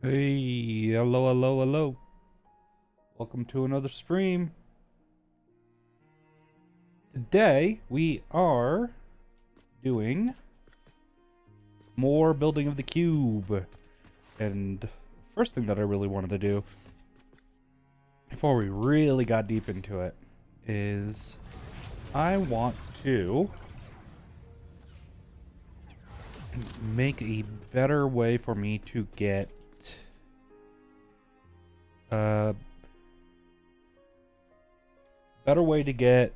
Hey, hello, hello, hello. Welcome to another stream. Today we are doing more building of the cube. And first thing that I really wanted to do before we really got deep into it is I want to make a better way for me to get better way to get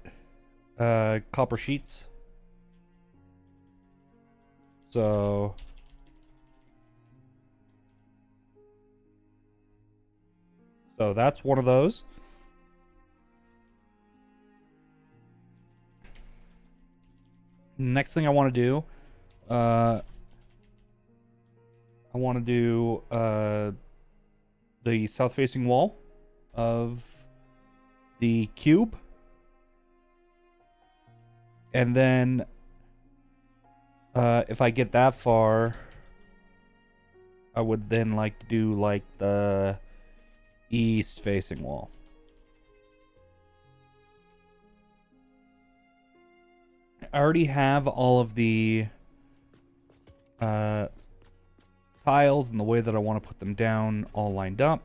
copper sheets. So that's one of those. Next thing I want to do, I want to do the south-facing wall of the cube, and then if I get that far, I would then like to do like the east-facing wall. I already have all of the tiles and the way that I want to put them down all lined up.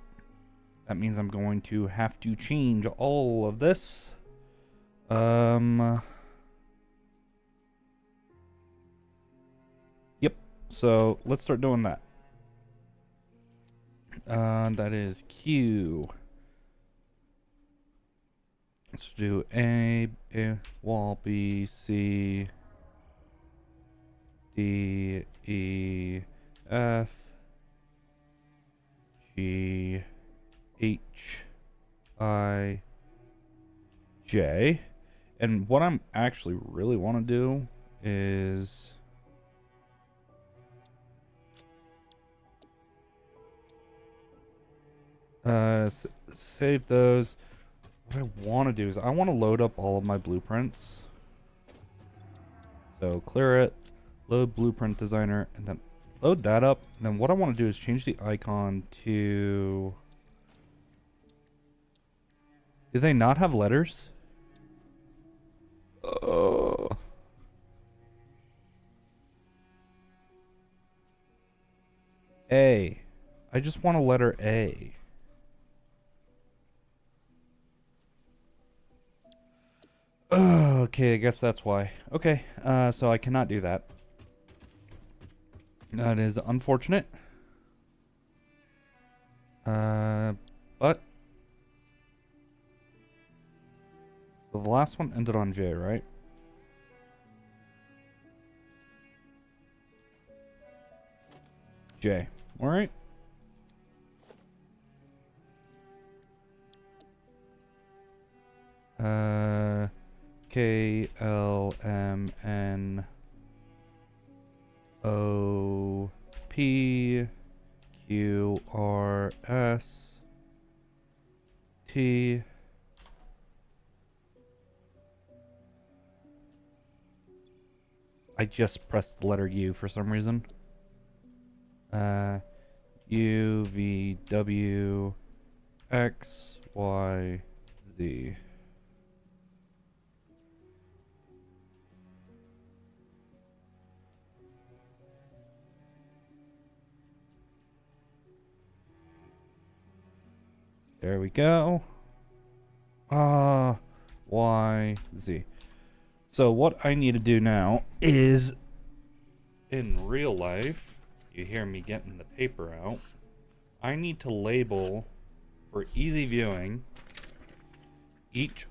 That means I'm going to have to change all of this. Yep. So let's start doing that. That is Q. Let's do A wall, B, C, D, E, F, G, H, I, J. And what I'm actually really want to do is save those. What I want to do is I want to load up all of my blueprints. So clear it, load blueprint designer, and then load that up. And then what I want to do is change the icon to... Do they not have letters? Oh. A. I just want a letter A. Okay, I guess that's why. Okay, so I cannot do that. That is unfortunate. But... So the last one ended on J, right? J. Alright. K, L, M, N, O, P, Q, R, S, T. I just pressed the letter U for some reason. U, V, W, X, Y, Z. There we go. Y, Z. So what I need to do now is, in real life, you hear me getting the paper out, I need to label, for easy viewing, each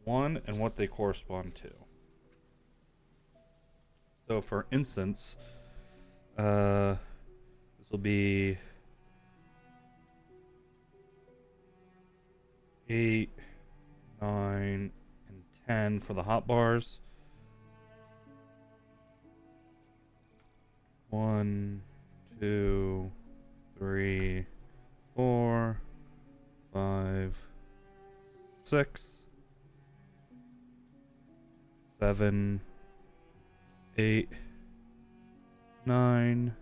one and what they correspond to. So for instance, this will be 8, 9, and 10 for the hot bars. 1, 2, 3, 4, 5, 6, 7, 8, 9,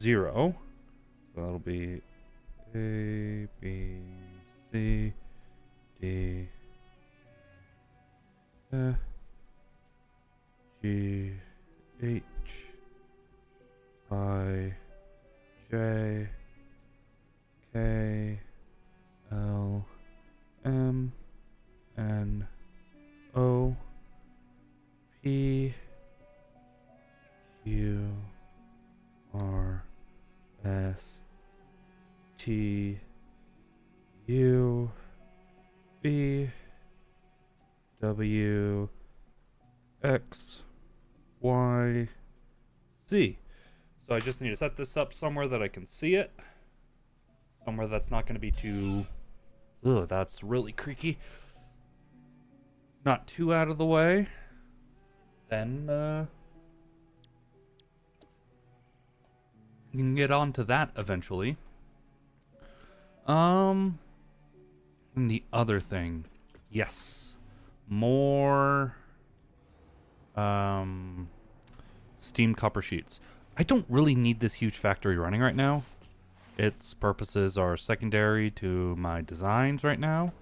0. So that'll be A, B, C, D, F, G, H, I, J, K, L, M, N, O, P, Q, R, S, T, U, V, W, X, Y, Z. So I just need to set this up somewhere that I can see it. Somewhere that's not going to be too... Ugh, that's really creaky. Not too out of the way. Then, you can get on to that eventually. And the other thing. Yes. More... steam copper sheets. I don't really need this huge factory running right now. Its purposes are secondary to my designs right now.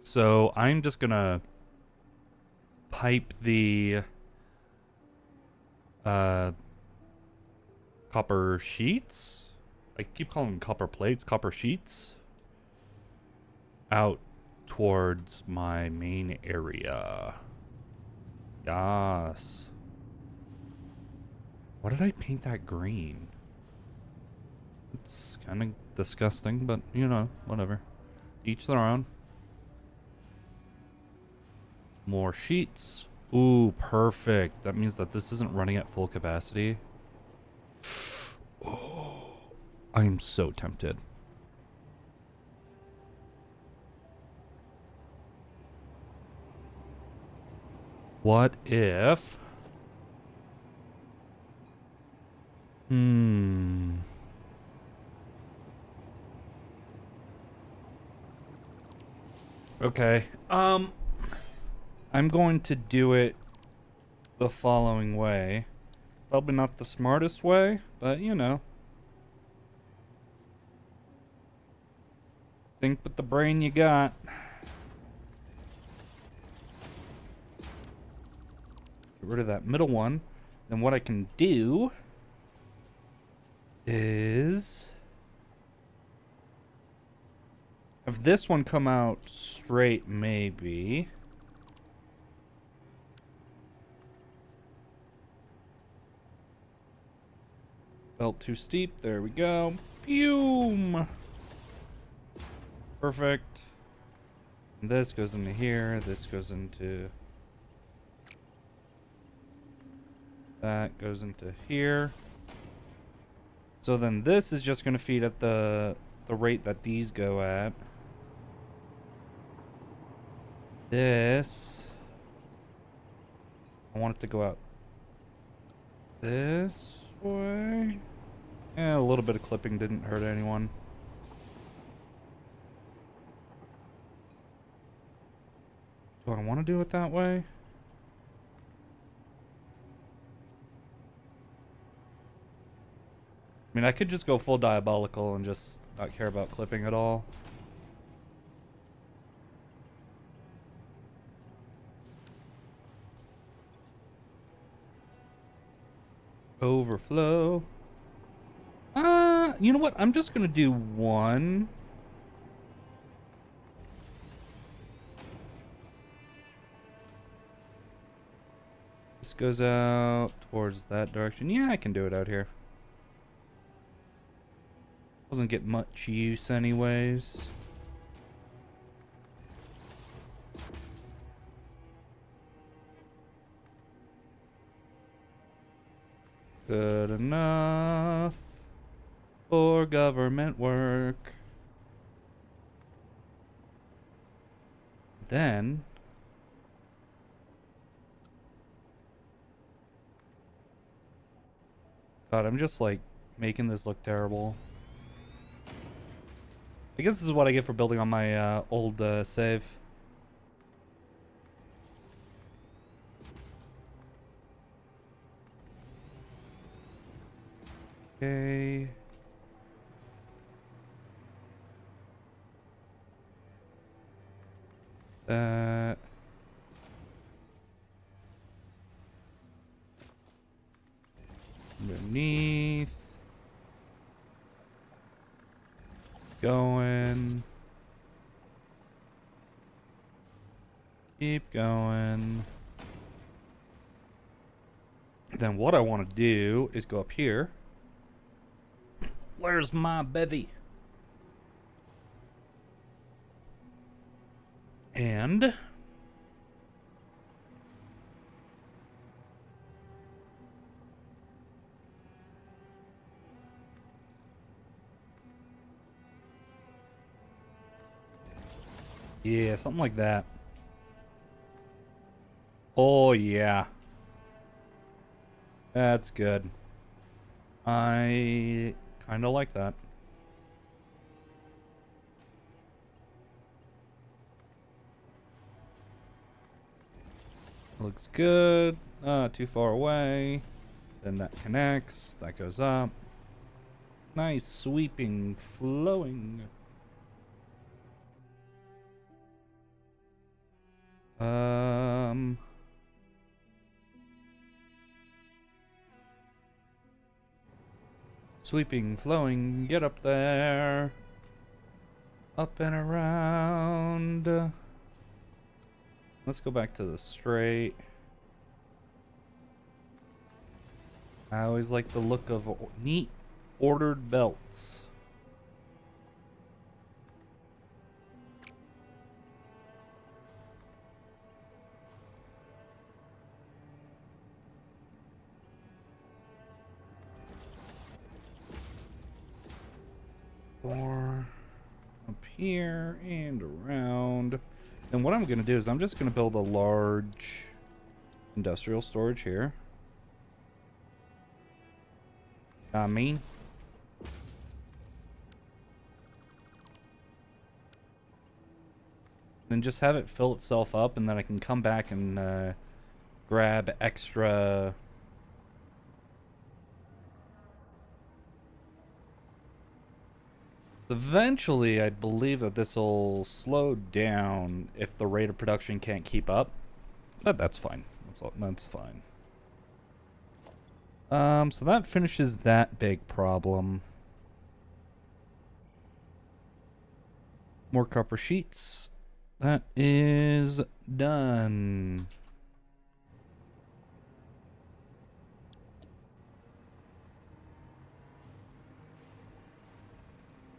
So I'm just gonna pipe the copper sheets. I keep calling them copper plates, copper sheets, out towards my main area. Yes. Why did I paint that green? It's kind of disgusting, but you know, whatever. Each their own. More sheets. Ooh, perfect. That means that this isn't running at full capacity. Oh, I'm so tempted. What if... Okay. I'm going to do it the following way. Probably not the smartest way, but you know. Think with the brain you got. Get rid of that middle one. Then what I can do is have this one come out straight, maybe. Felt too steep. There we go. Fume. Perfect. And this goes into here. This goes into... that goes into here. So then this is just going to feed at the rate that these go at. This... I want it to go out this way. Yeah, a little bit of clipping didn't hurt anyone. Do I want to do it that way? I mean, I could just go full diabolical and just not care about clipping at all. Overflow. You know what? I'm just gonna do one. This goes out towards that direction. Yeah, I can do it out here. Doesn't get much use anyways. Good enough for government work. Then God, I'm just like making this look terrible. I guess this is what I get for building on my old save. Okay. That. Underneath. Going. Keep going. Then what I want to do is go up here. Where's my bevy? And yeah, something like that. Oh yeah. That's good. I kind of like that. Looks good. Too far away. Then that connects. That goes up. Nice sweeping, flowing. Sweeping, flowing, get up there. Up and around. Let's go back to the straight. I always like the look of neat, ordered belts. Four up here and around. And what I'm going to do is I'm just going to build a large industrial storage here. I mean, then just have it fill itself up, and then I can come back and grab extra. Eventually, I believe that this will slow down if the rate of production can't keep up. But that's fine. That's fine. So that finishes that big problem. More copper sheets. That is done.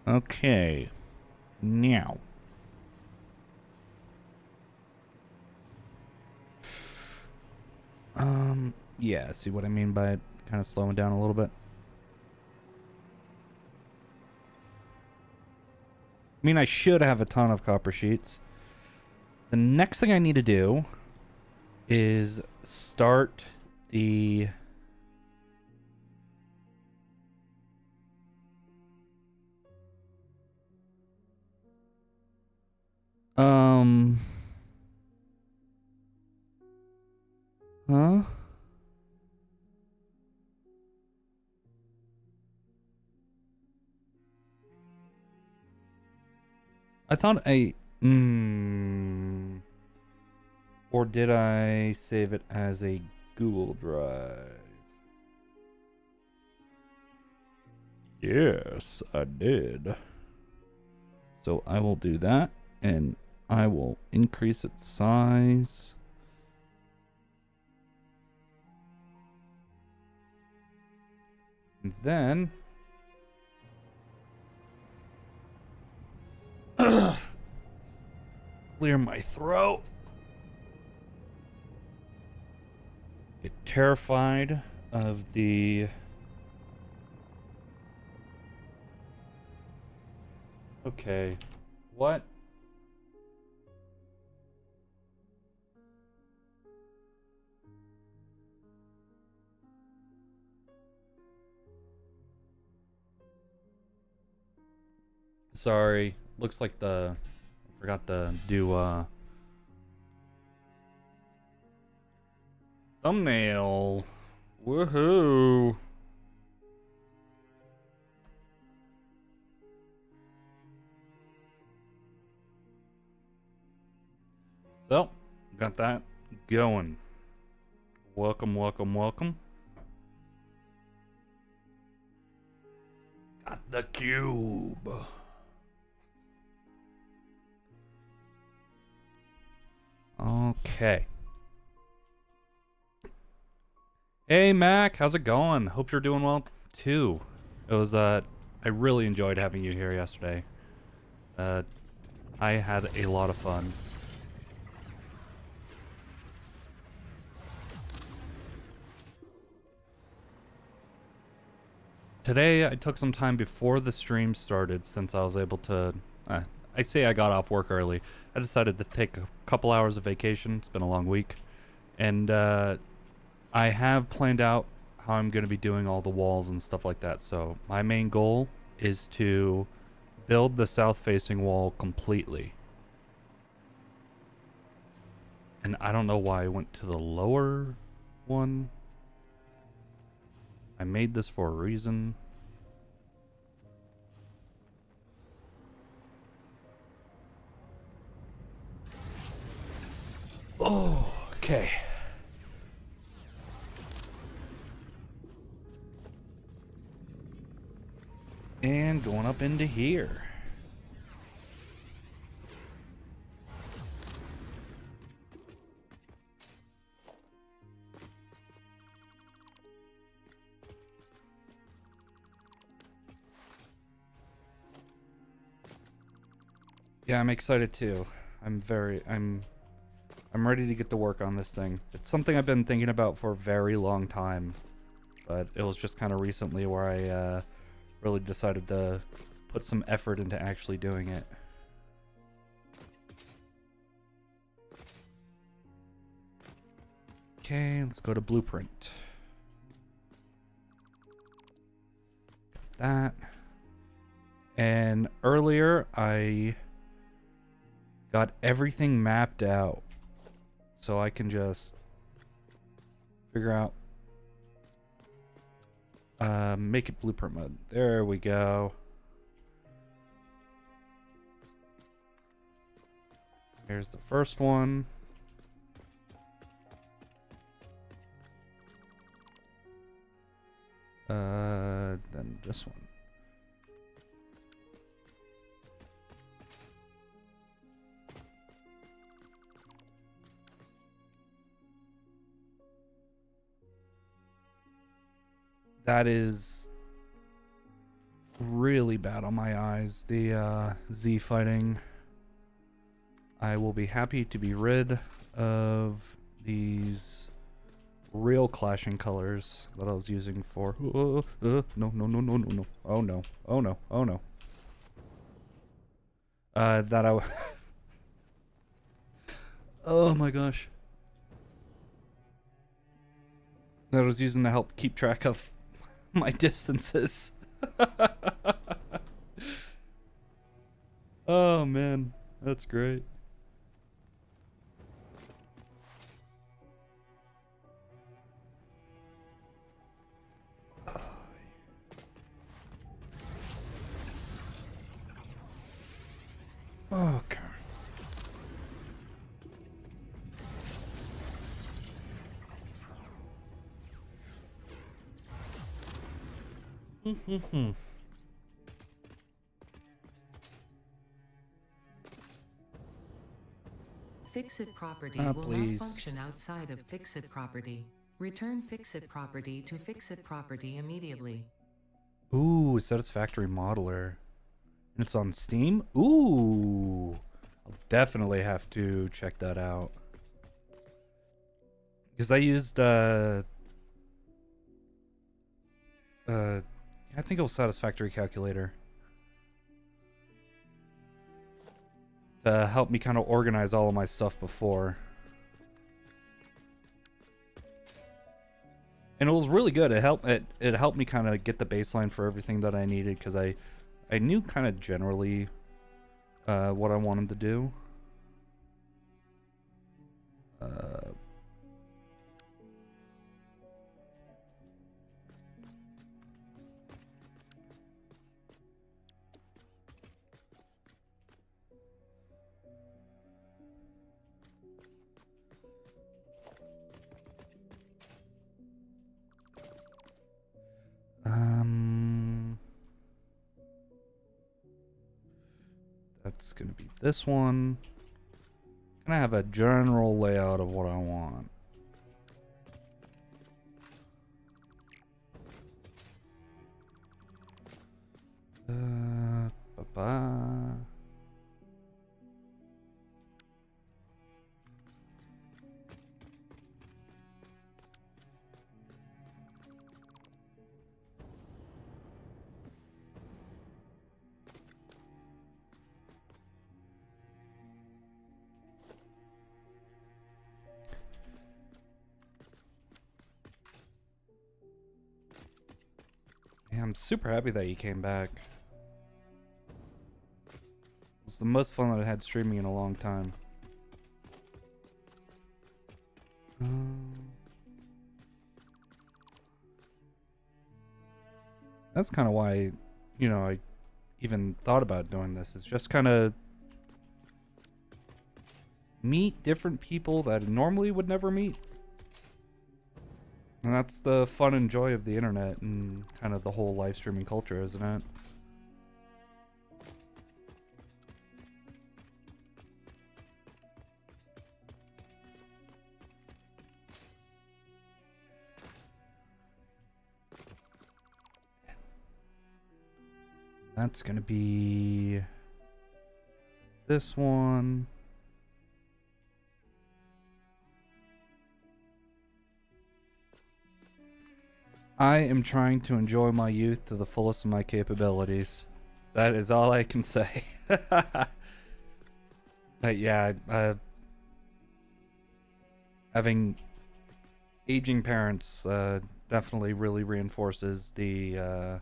Okay. Now. Yeah, see what I mean by it kind of slowing down a little bit? I mean, I should have a ton of copper sheets. The next thing I need to do is start the... Huh? I thought I... Or did I save it as a Google Drive? Yes, I did. So I will do that, and I will increase its size. And then... clear my throat. Get terrified of the... Okay. What? Sorry. Looks like I forgot to do thumbnail. Woohoo. So, got that going. Welcome, welcome, welcome. Got the cube. Okay. Hey Mac, how's it going? Hope you're doing well too. It was I really enjoyed having you here yesterday. I had a lot of fun. Today I took some time before the stream started since I was able to I say I got off work early. I decided to take a couple hours of vacation. It's been a long week. And I have planned out how I'm going to be doing all the walls and stuff like that. So my main goal is to build the south-facing wall completely. And I don't know why I went to the lower one. I made this for a reason. Oh, okay. And going up into here. Yeah, I'm excited too. I'm ready to get to work on this thing. It's something I've been thinking about for a very long time, but it was just kind of recently where I really decided to put some effort into actually doing it. Okay, let's go to blueprint. That. And earlier I got everything mapped out so I can just figure out make it blueprint mode. There we go. Here's the first one. Then this one. That is really bad on my eyes, the Z fighting. I will be happy to be rid of these real clashing colors that I was using for... no, no, no, no, no, no. Oh no, oh no, oh no. That I... Oh my gosh. That I was using to help keep track of my distances. Oh man, that's great. Okay. Fixit property will please. not function outside of Fixit property. Return Fixit property to Fixit property immediately. Ooh, Satisfactory Modeler. And it's on Steam? Ooh. I'll definitely have to check that out. Because I used, I think it was Satisfactory Calculator to help me kind of organize all of my stuff before. And it was really good. It helped me kind of get the baseline for everything that I needed, because I knew kind of generally what I wanted to do. That's gonna be this one. Gonna have a general layout of what I want. Ba-ba. Yeah, I'm super happy that you came back. It's the most fun that I had streaming in a long time. That's kind of why, you know, I even thought about doing this. It's just kind of meet different people that I normally would never meet. And that's the fun and joy of the internet and kind of the whole live streaming culture, isn't it? That's gonna be this one. I am trying to enjoy my youth to the fullest of my capabilities. That is all I can say. Yeah, having aging parents definitely really reinforces the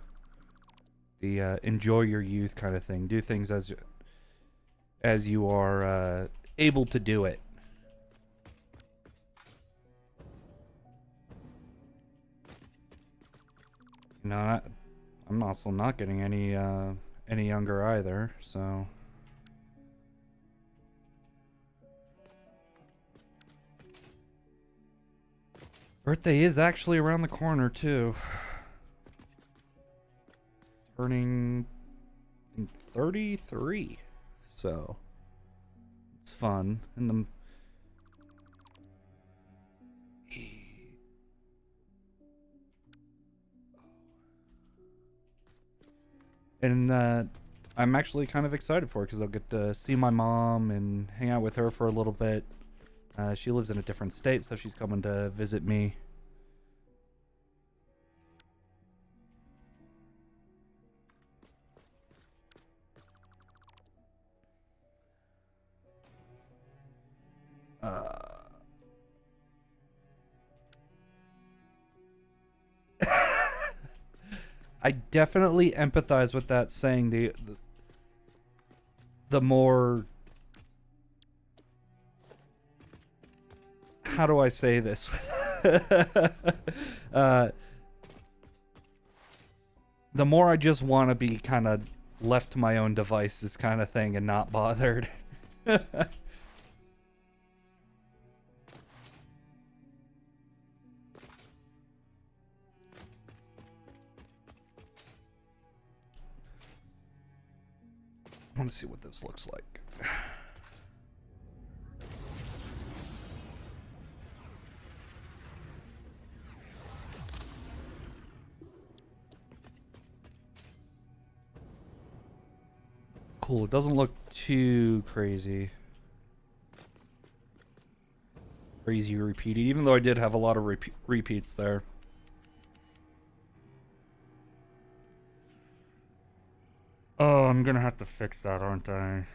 enjoy your youth kind of thing. Do things as you are able to do it. You know, I'm also not getting any younger either, so. Birthday is actually around the corner too. Turning 33, so it's fun. And I'm actually kind of excited for it because I'll get to see my mom and hang out with her for a little bit. She lives in a different state, so she's coming to visit me. I definitely empathize with that saying. The more, how do I say this? The more I just want to be kind of left to my own devices kind of thing and not bothered. I want to see what this looks like. Cool, it doesn't look too crazy. Crazy repeated, even though I did have a lot of repeats there. Oh, I'm gonna have to fix that, aren't I?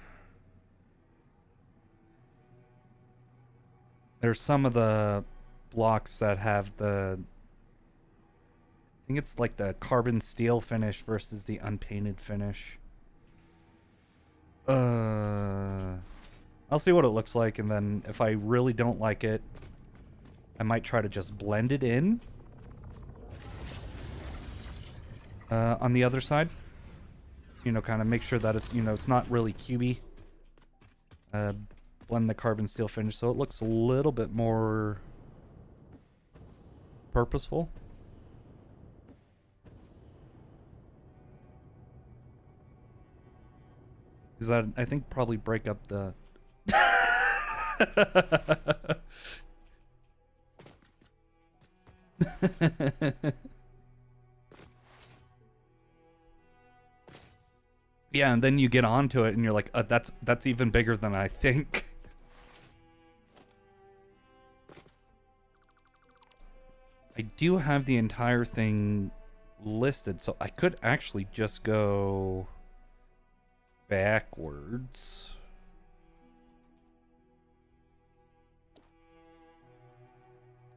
There's some of the blocks that have the... I think it's like the carbon steel finish versus the unpainted finish. I'll see what it looks like, and then if I really don't like it, I might try to just blend it in. On the other side. You know, kind of make sure that it's, you know, it's not really cubey. Blend the carbon steel finish so it looks a little bit more purposeful. Because I think probably break up the... Yeah, and then you get onto it and you're like, that's even bigger than I think. I do have the entire thing listed, so I could actually just go backwards.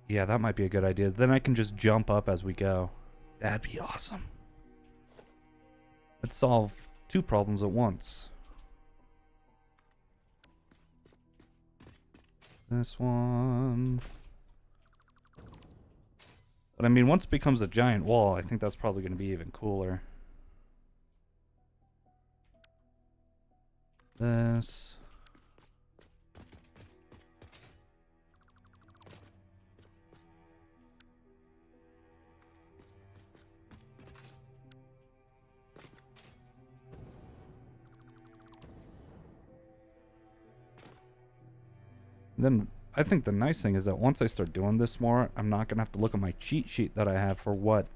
Yeah, that might be a good idea. Then I can just jump up as we go. That'd be awesome. Let's solve 2 problems at once. This one. But I mean, once it becomes a giant wall, I think that's probably going to be even cooler. This. Then I think the nice thing is that once I start doing this more, I'm not going to have to look at my cheat sheet that I have for what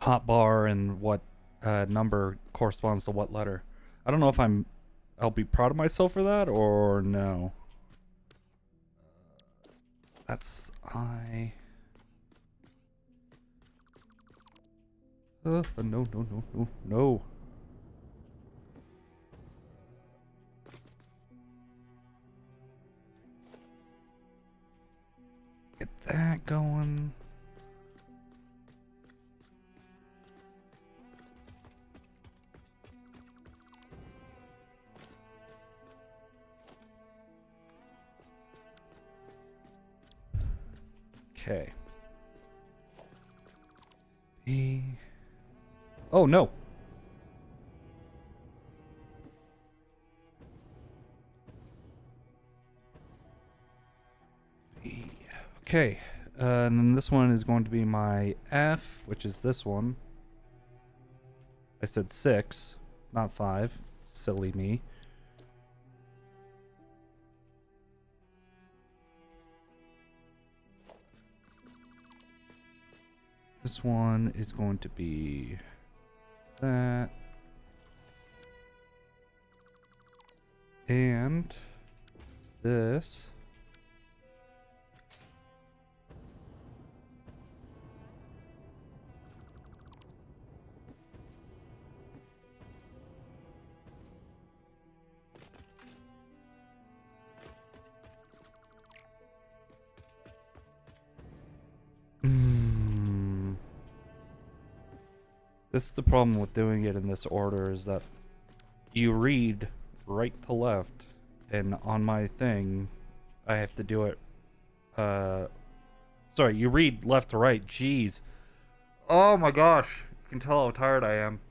hotbar and what number corresponds to what letter. I don't know if I'll be proud of myself for that or no. That's I. No. Get that going. Okay. Oh no. Okay, and then this one is going to be my F, which is this one. I said 6, not 5. Silly me. This one is going to be that. And this. This is the problem with doing it in this order, is that you read right to left, and on my thing, I have to do it, sorry, you read left to right, jeez. Oh my gosh, you can tell how tired I am.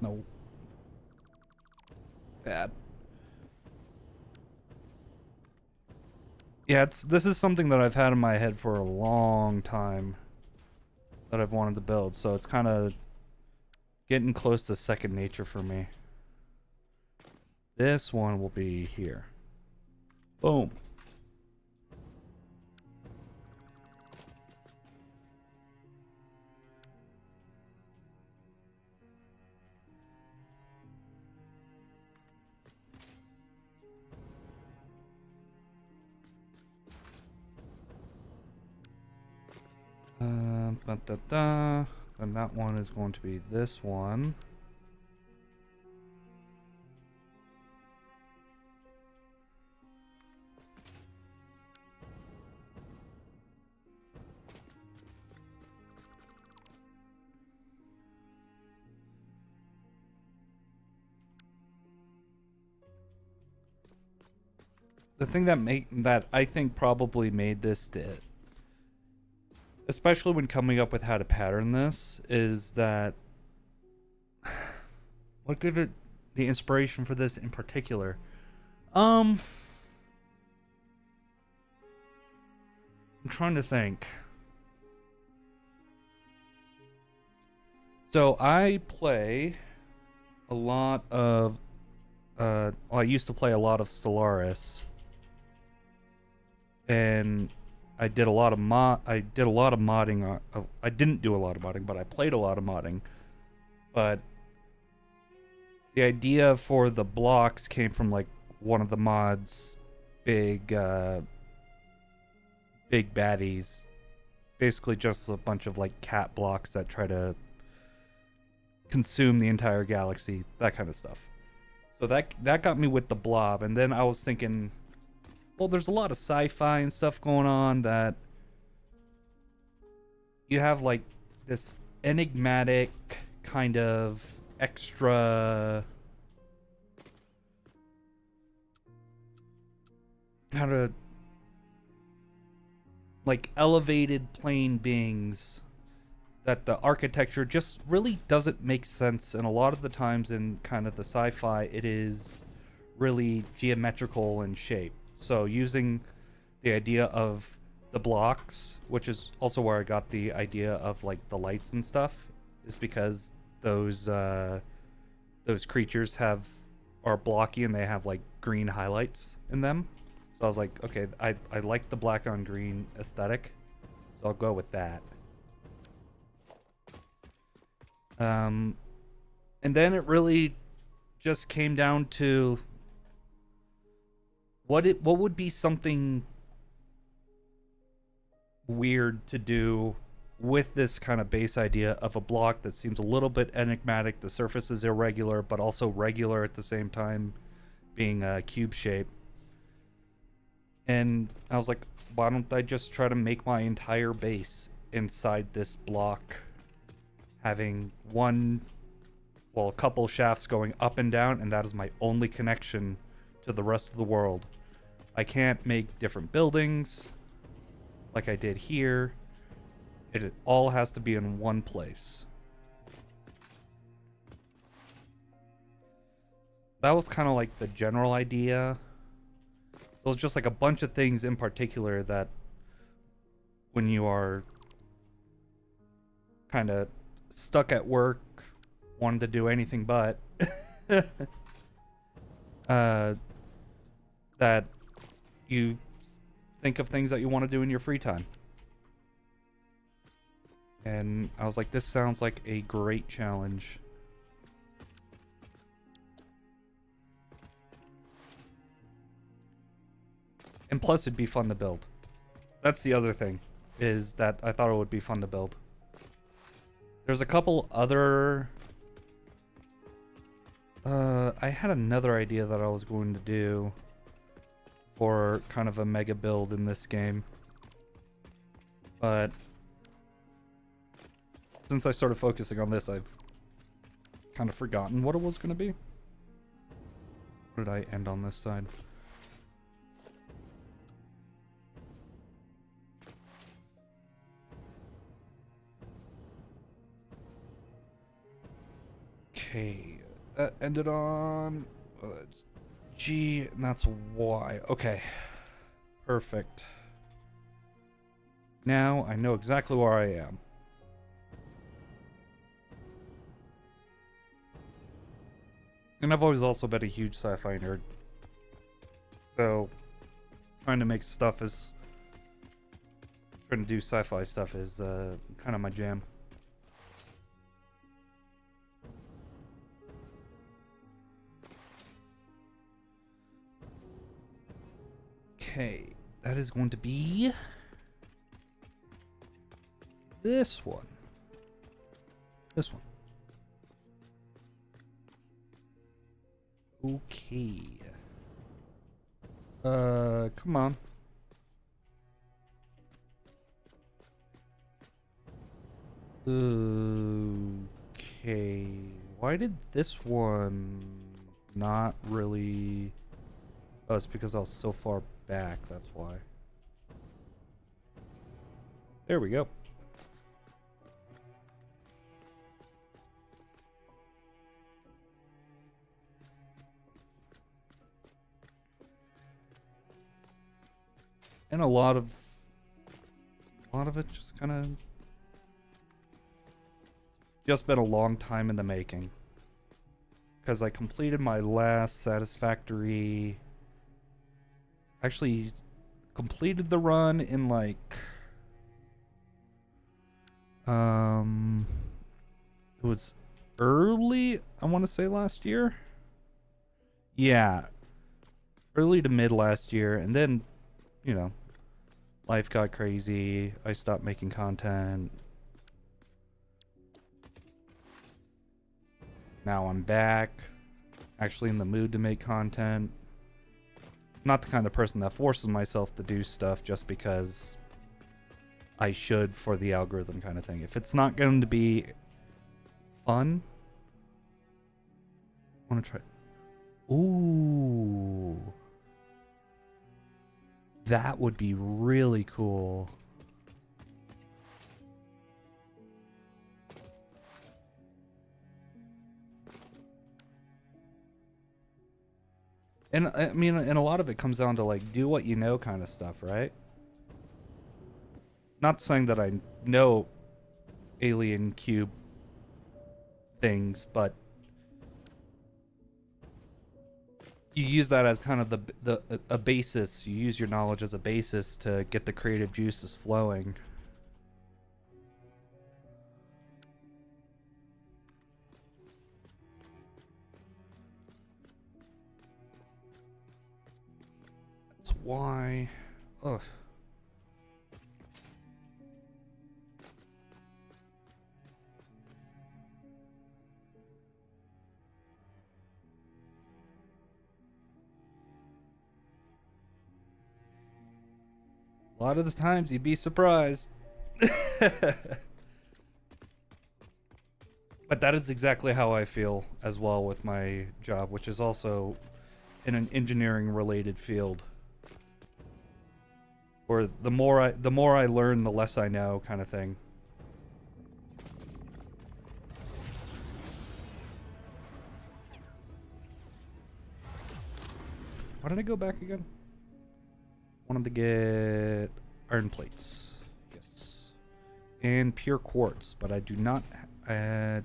No. Bad. Yeah, this is something that I've had in my head for a long time that I've wanted to build, so it's kind of getting close to second nature for me. This one will be here. Boom. And that one is going to be this one. The thing that I think probably made this especially when coming up with how to pattern this, is that What gave it the inspiration for this in particular? I'm trying to think. So I play a lot of well, I used to play a lot of Stellaris, and I did a lot of modding. I didn't do a lot of modding, but I played a lot of modding. But the idea for the blocks came from like one of the mods' big big baddies. Basically, just a bunch of like cat blocks that try to consume the entire galaxy, that kind of stuff. So that got me with the blob, and then I was thinking, well, there's a lot of sci-fi and stuff going on that you have like this enigmatic kind of extra, how to, like, elevated plane beings that the architecture just really doesn't make sense, and a lot of the times in kind of the sci-fi it is really geometrical in shape. So using the idea of the blocks, which is also where I got the idea of like the lights and stuff, is because those creatures are blocky and they have like green highlights in them. So I was like, okay, I like the black on green aesthetic, so I'll go with that. And then it really just came down to what would be something weird to do with this kind of base idea of a block that seems a little bit enigmatic. The surface is irregular, but also regular at the same time, being a cube shape. And I was like, why don't I just try to make my entire base inside this block, having a couple shafts going up and down, and that is my only connection to the rest of the world. I can't make different buildings like I did here. It all has to be in one place. That was kind of like the general idea. It was just like a bunch of things in particular that when you are kind of stuck at work, wanted to do anything but that you think of things that you want to do in your free time. And I was like, this sounds like a great challenge. And plus it'd be fun to build. That's the other thing, is that I thought it would be fun to build. There's a couple other... I had another idea that I was going to do for kind of a mega build in this game. But since I started focusing on this, I've kind of forgotten what it was going to be. Where did I end on this side? Okay, that ended on it's G, and that's Y. Okay, perfect. Now I know exactly where I am. And I've always also been a huge sci-fi nerd, so trying to do sci-fi stuff is kind of my jam. Okay, that is going to be this one. This one. Okay. Come on. Okay. Why did this one not really... Oh, it's because I was so far back, that's why. There we go. And a lot of it just kind of just been a long time in the making. Because I completed my last Satisfactory. Actually, completed the run in like it was early, I want to say last year. Yeah, early to mid last year, and then, you know, life got crazy. I stopped making content. Now I'm back, actually in the mood to make content. Not the kind of person that forces myself to do stuff just because I should for the algorithm kind of thing. If it's not going to be fun, I want to try. Ooh. That would be really cool. And I mean, and a lot of it comes down to like do what you know kind of stuff, right? Not saying that I know alien cube things, but you use that as kind of a basis. You use your knowledge as a basis to get the creative juices flowing. That's why. Ugh. A lot of the times you'd be surprised. But that is exactly how I feel as well with my job, which is also in an engineering related field. Or the more I learn, the less I know kind of thing. Why did I go back again? Wanted to get iron plates. Yes. And pure quartz, but I do not...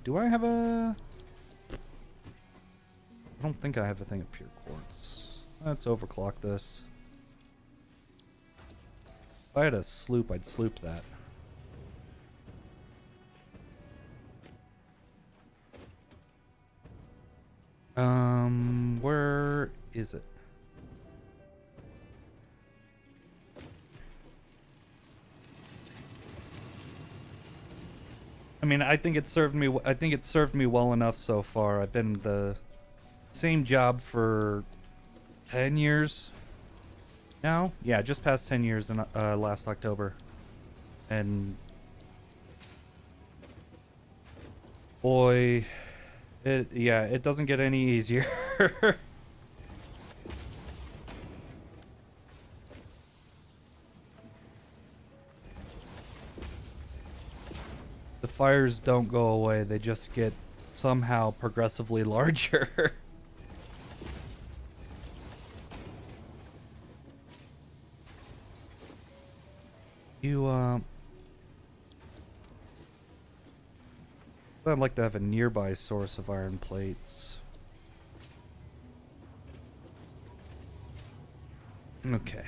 do I have a... I don't think I have a thing of pure quartz. Let's overclock this. If I had a sloop, I'd sloop that. Where is it? I mean, I think it served me well enough so far. I've been the same job for 10 years now. Yeah, just past 10 years in last October. And boy, it doesn't get any easier. The fires don't go away, they just get somehow progressively larger. I'd like to have a nearby source of iron plates. Okay.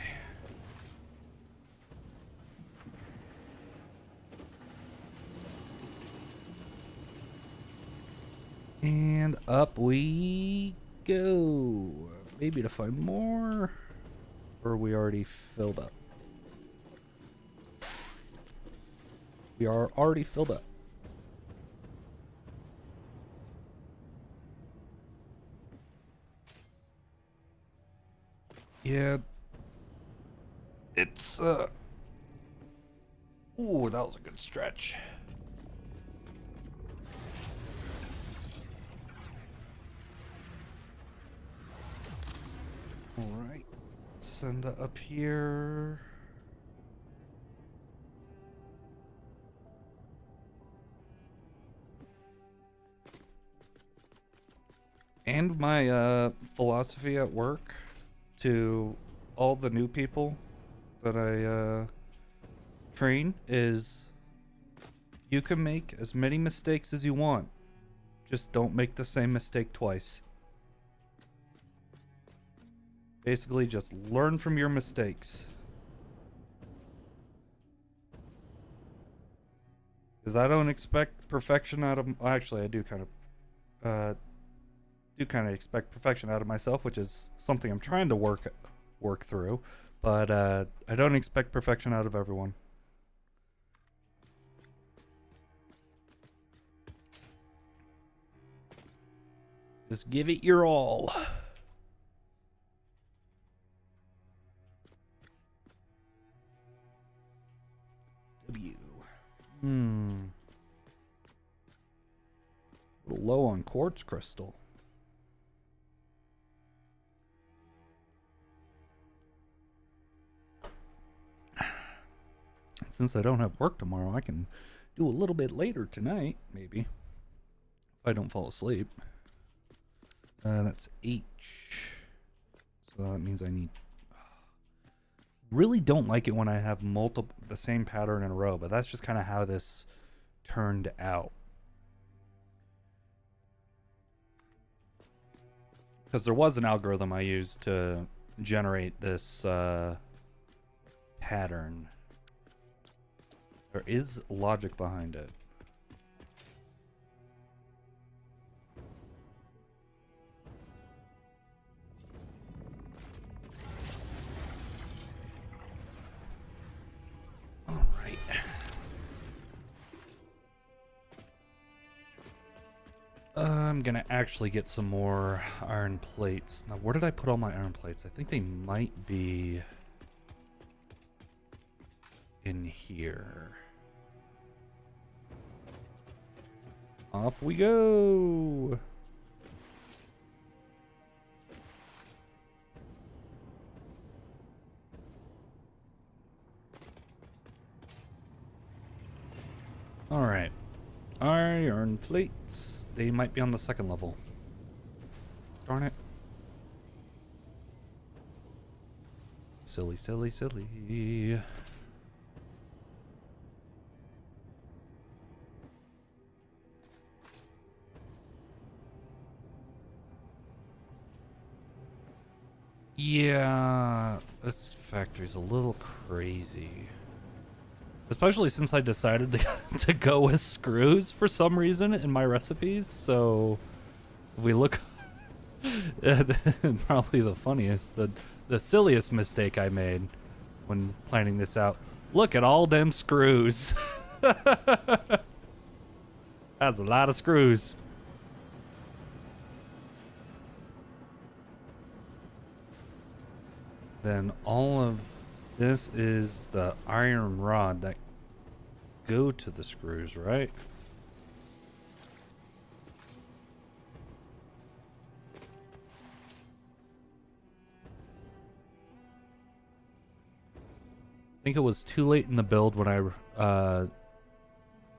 And up we go. Maybe to find more. Or are we already filled up? We are already filled up. Yeah. It's ooh, that was a good stretch. All right. Send it up here. And my philosophy at work to all the new people that I train is you can make as many mistakes as you want. Just don't make the same mistake twice. Basically, just learn from your mistakes. Because I don't expect perfection out of... Actually, I do kind of expect perfection out of myself, which is something I'm trying to work through. But I don't expect perfection out of everyone. Just give it your all. W. A little low on quartz crystal. Since I don't have work tomorrow, I can do a little bit later tonight, maybe. If I don't fall asleep. That's H. So that means I need... Really don't like it when I have the same pattern in a row, but that's just kind of how this turned out. Because there was an algorithm I used to generate this pattern. There is logic behind it. All right. I'm gonna actually get some more iron plates. Now, where did I put all my iron plates? I think they might be in here. Off we go. All right. Iron plates. They might be on the second level. Darn it. Silly, silly, silly. Yeah, this factory's a little crazy. Especially since I decided to go with screws for some reason in my recipes. So if we look probably the funniest, the silliest mistake I made when planning this out. Look at all them screws. That's a lot of screws. Then all of this is the iron rod that go to the screws, right? I think it was too late in the build when I,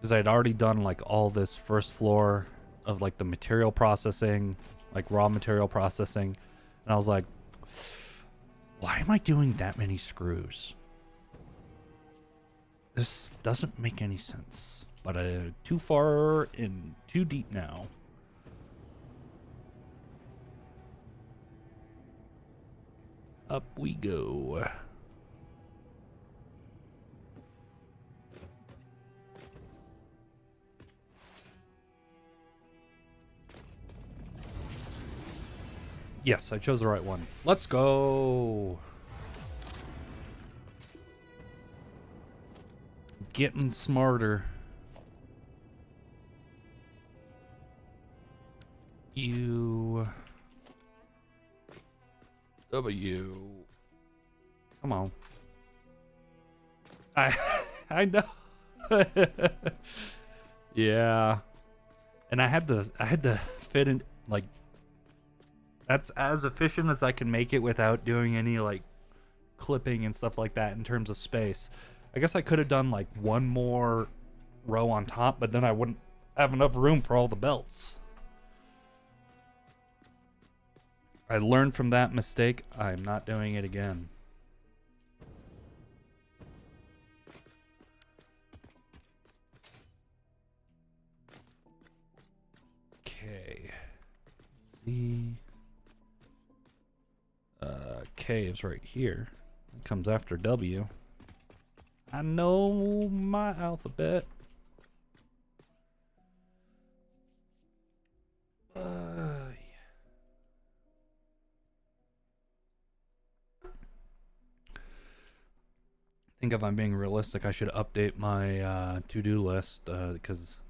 because I'd already done like all this first floor of like the material processing, like raw material processing, and I was like, why am I doing that many screws? This doesn't make any sense, but too far and too deep now. Up we go. Yes, I chose the right one. Let's go. Getting smarter. U. W. Come on. I know. Yeah. And I had to fit in like that's as efficient as I can make it without doing any like clipping and stuff like that in terms of space. I guess I could have done like one more row on top, but then I wouldn't have enough room for all the belts. I learned from that mistake. I'm not doing it again. Z. K is right here. It comes after W. I know my alphabet. I think if I'm being realistic, I should update my to-do list because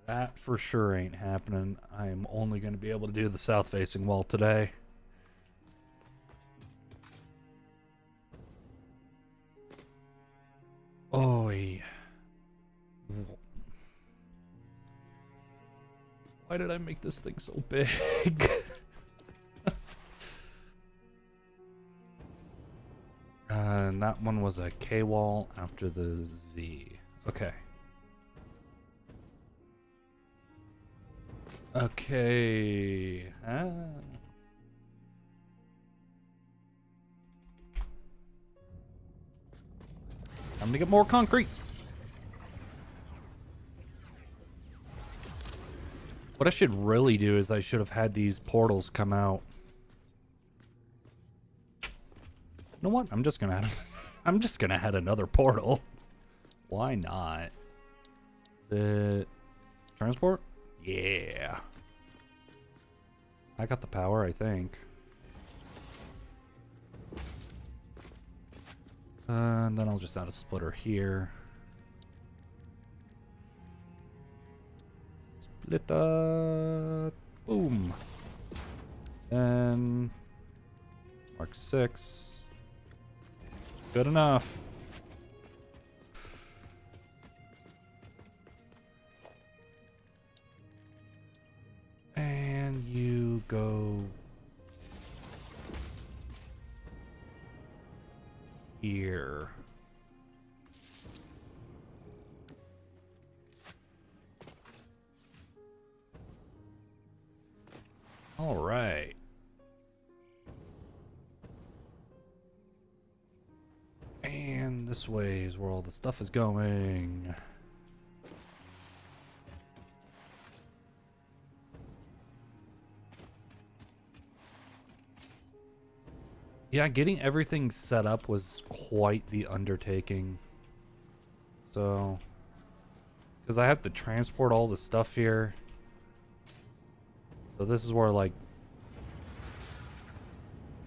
that for sure ain't happening. I'm only going to be able to do the south-facing wall today. Oh, why did I make this thing so big? And that one was a K wall after the Z. Okay. Okay. Time to get more concrete. What I should really do is I should have had these portals come out. You know what? I'm just gonna add another portal. Why not? The transport? Yeah. I got the power, I think. And then I'll just add a splitter here. Splitter. Boom. And Mark 6. Good enough. And you go here. All right. And this way is where all the stuff is going. Yeah, getting everything set up was quite the undertaking. So, because I have to transport all the stuff here. So this is where, like,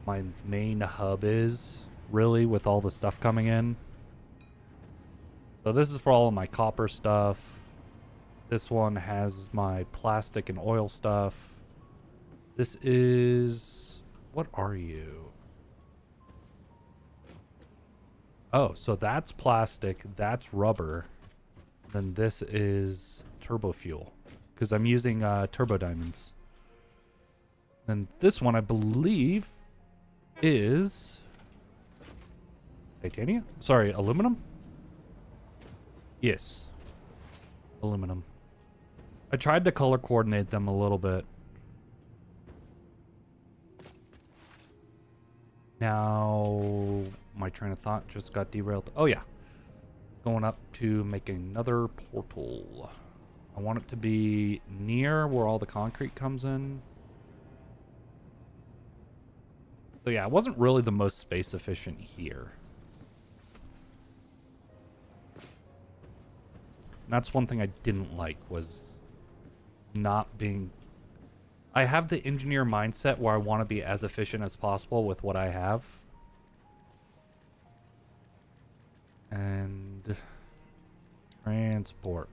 my main hub is, really, with all the stuff coming in. So this is for all of my copper stuff. This one has my plastic and oil stuff. This is... what are you? Oh, so that's plastic, that's rubber. Then this is turbo fuel, because I'm using turbo diamonds. Then this one, I believe, is titanium? Sorry, aluminum? Yes. Aluminum. I tried to color coordinate them a little bit. Now, my train of thought just got derailed. Oh, yeah. Going up to make another portal. I want it to be near where all the concrete comes in. So, yeah, it wasn't really the most space efficient here. And that's one thing I didn't like, was not being... I have the engineer mindset where I want to be as efficient as possible with what I have. And transport.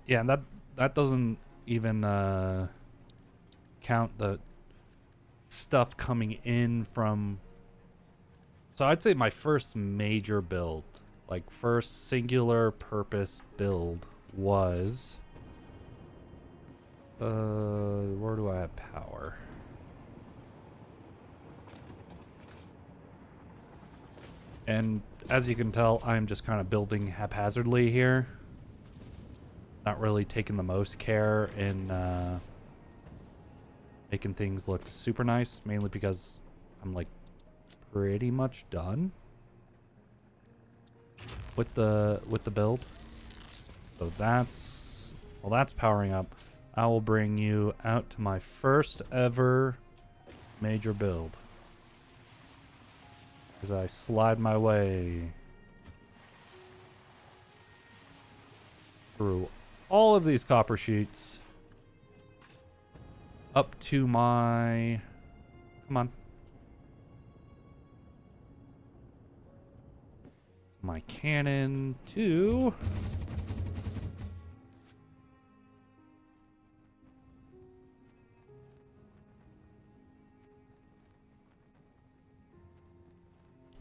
Yeah, and that doesn't even count the stuff coming in from... So I'd say my first major build, like first singular purpose build, was... where do I have power? And as you can tell, I'm just kind of building haphazardly here. Not really taking the most care in making things look super nice, mainly because I'm like pretty much done. with the build. So that's powering up. I will bring you out to my first ever major build as I slide my way through all of these copper sheets up to my, come on, my cannon to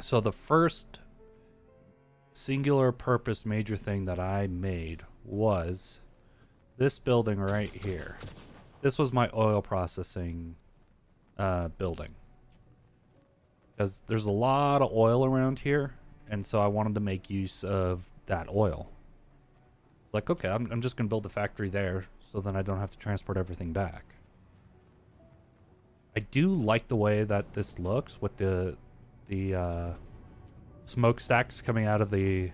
so the first singular purpose major thing that I made was this building right here. This was my oil processing building, because there's a lot of oil around here, and so I wanted to make use of that oil. It's like, okay, I'm just gonna build a factory there, so then I don't have to transport everything back. I do like the way that this looks with the smokestacks coming out of the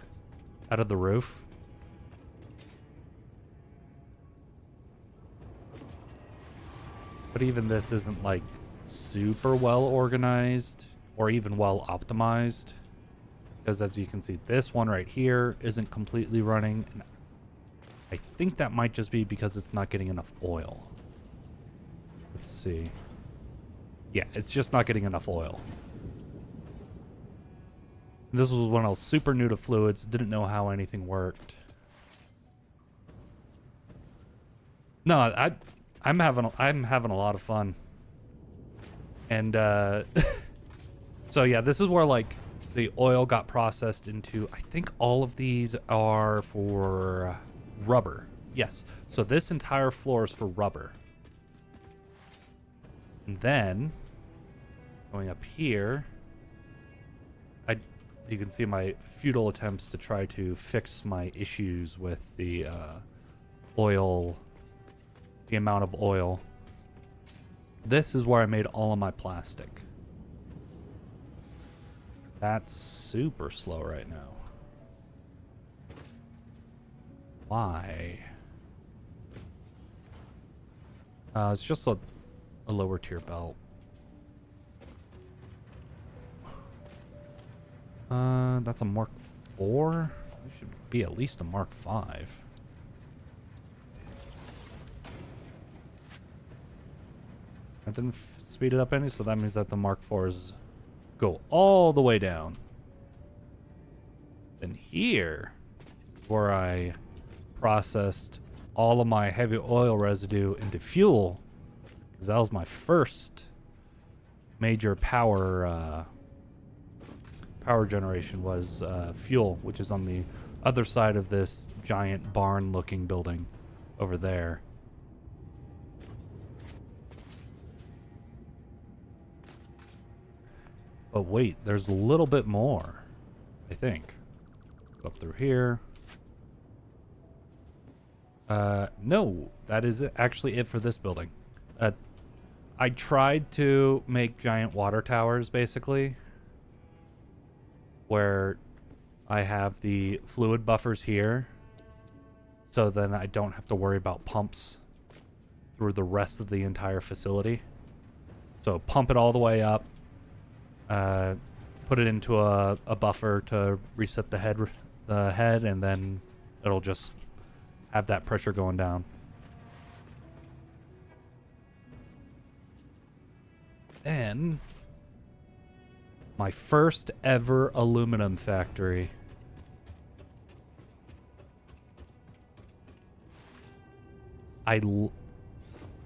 roof. But even this isn't like super well organized or even well optimized, because as you can see, this one right here isn't completely running, and I think that might just be because it's not getting enough oil. Let's see. Yeah, it's just not getting enough oil. This was when I was super new to fluids, didn't know how anything worked. No, I'm having a lot of fun. And so yeah, this is where like the oil got processed into, I think all of these are for rubber. Yes. So this entire floor is for rubber. And then going up here, you can see my futile attempts to try to fix my issues with the oil, the amount of oil. This is where I made all of my plastic. That's super slow right now. Why? It's just a lower tier belt. That's a Mark 4. It should be at least a Mark 5. That didn't speed it up any, so that means that the Mark 4s go all the way down. Then here is where I processed all of my heavy oil residue into fuel, because that was my first major power generation was fuel, which is on the other side of this giant barn-looking building over there. But wait, there's a little bit more, I think. Go up through here. No, that is actually it for this building. I tried to make giant water towers, basically, where I have the fluid buffers here, so then I don't have to worry about pumps through the rest of the entire facility. So pump it all the way up, put it into a buffer to reset the head, and then it'll just have that pressure going down. Then my first ever aluminum factory. I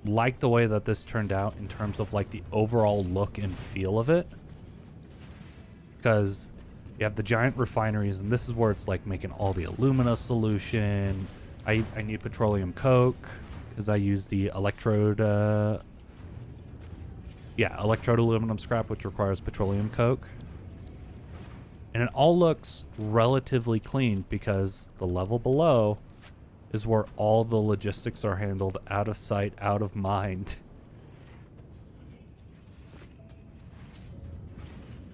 like the way that this turned out in terms of like the overall look and feel of it, because you have the giant refineries, and this is where it's like making all the alumina solution. I need petroleum coke because I use the electrode aluminum scrap, which requires petroleum coke. And it all looks relatively clean because the level below is where all the logistics are handled, out of sight, out of mind.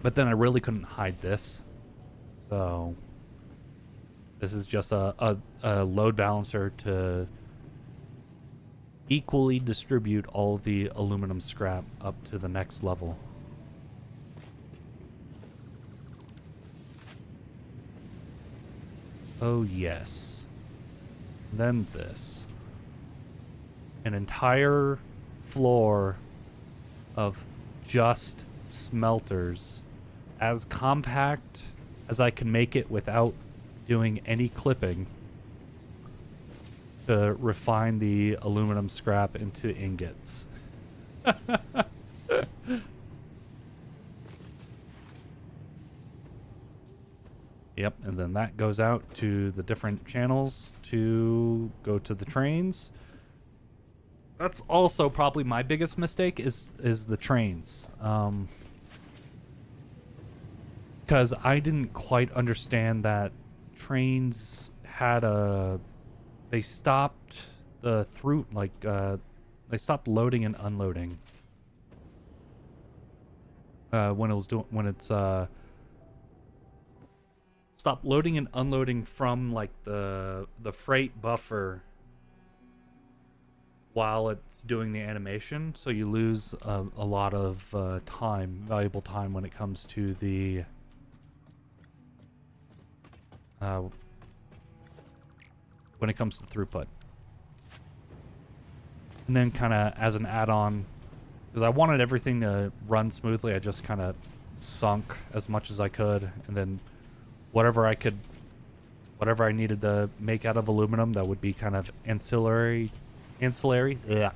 But then I really couldn't hide this. So This is just a load balancer to equally distribute all the aluminum scrap up to the next level. Oh yes. Then this. An entire floor of just smelters, as compact as I can make it without doing any clipping, to refine the aluminum scrap into ingots. Yep, and then that goes out to the different channels to go to the trains. That's also probably my biggest mistake is the trains. Because I didn't quite understand that trains had they stopped the through, like, they stopped loading and unloading. When it's stopped loading and unloading from, like, the freight buffer while it's doing the animation, so you lose a lot of time, valuable time, when it comes to the throughput. And then kind of as an add-on, because I wanted everything to run smoothly, I just kind of sunk as much as I could, and then whatever I needed to make out of aluminum that would be kind of ancillary, yeah,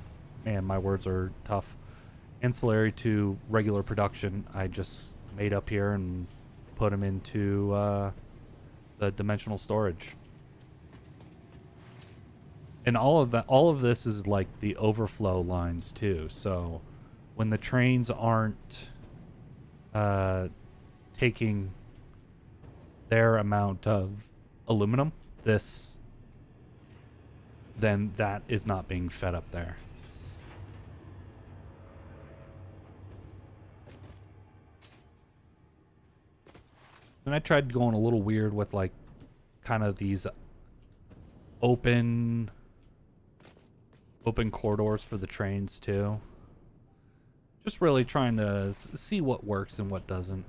man, my words are tough, ancillary to regular production, I just made up here and put them into the dimensional storage. And all of this is like the overflow lines too, so when the trains aren't taking their amount of aluminum, then that is not being fed up there. And I tried going a little weird with, like, kind of these open corridors for the trains too. Just really trying to see what works and what doesn't.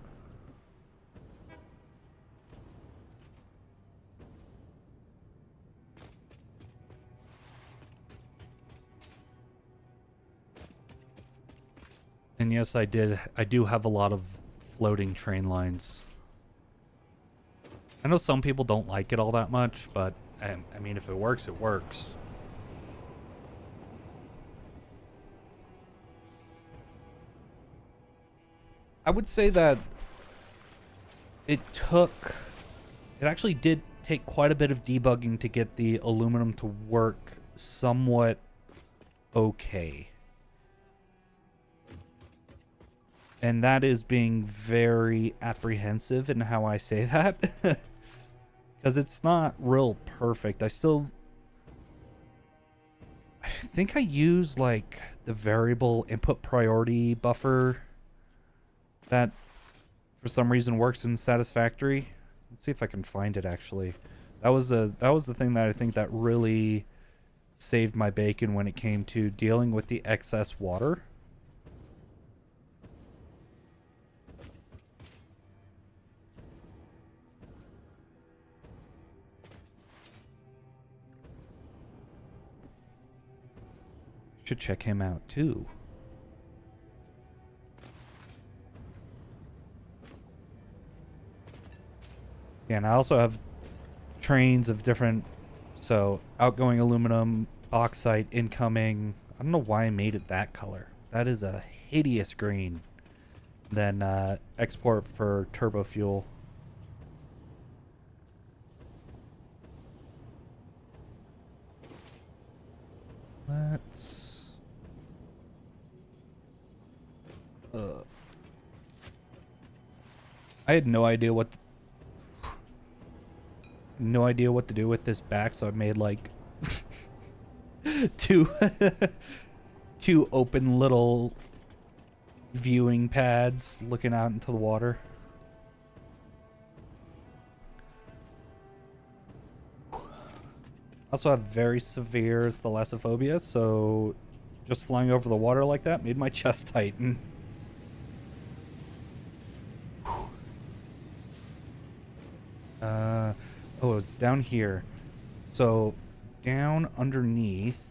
And yes, I do have a lot of floating train lines. I know some people don't like it all that much, but I mean, if it works, it works. I would say that it actually did take quite a bit of debugging to get the aluminum to work somewhat okay. And that is being very apprehensive in how I say that. Because it's not real perfect. I think I use, like, the variable input priority buffer that for some reason works in Satisfactory. Let's see if I can find it actually. That was the thing that I think that really saved my bacon when it came to dealing with the excess water. Should check him out too. Yeah, and I also have trains of different, so outgoing aluminum, bauxite, incoming. I don't know why I made it that color. That is a hideous green. Then export for turbo fuel. Let's I had no idea what to do with this back, so I made like two open little viewing pads looking out into the water. Also have very severe thalassophobia, so just flying over the water like that made my chest tighten. Oh, it's down here. So, down underneath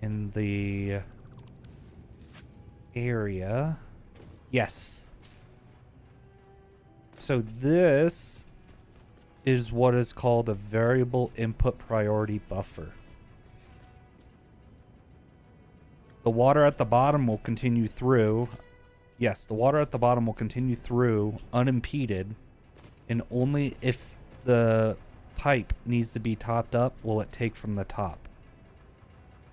in the area. Yes. So this is what is called a variable input priority buffer. The water at the bottom will continue through. Yes, the water at the bottom will continue through unimpeded, and only if the pipe needs to be topped up will it take from the top.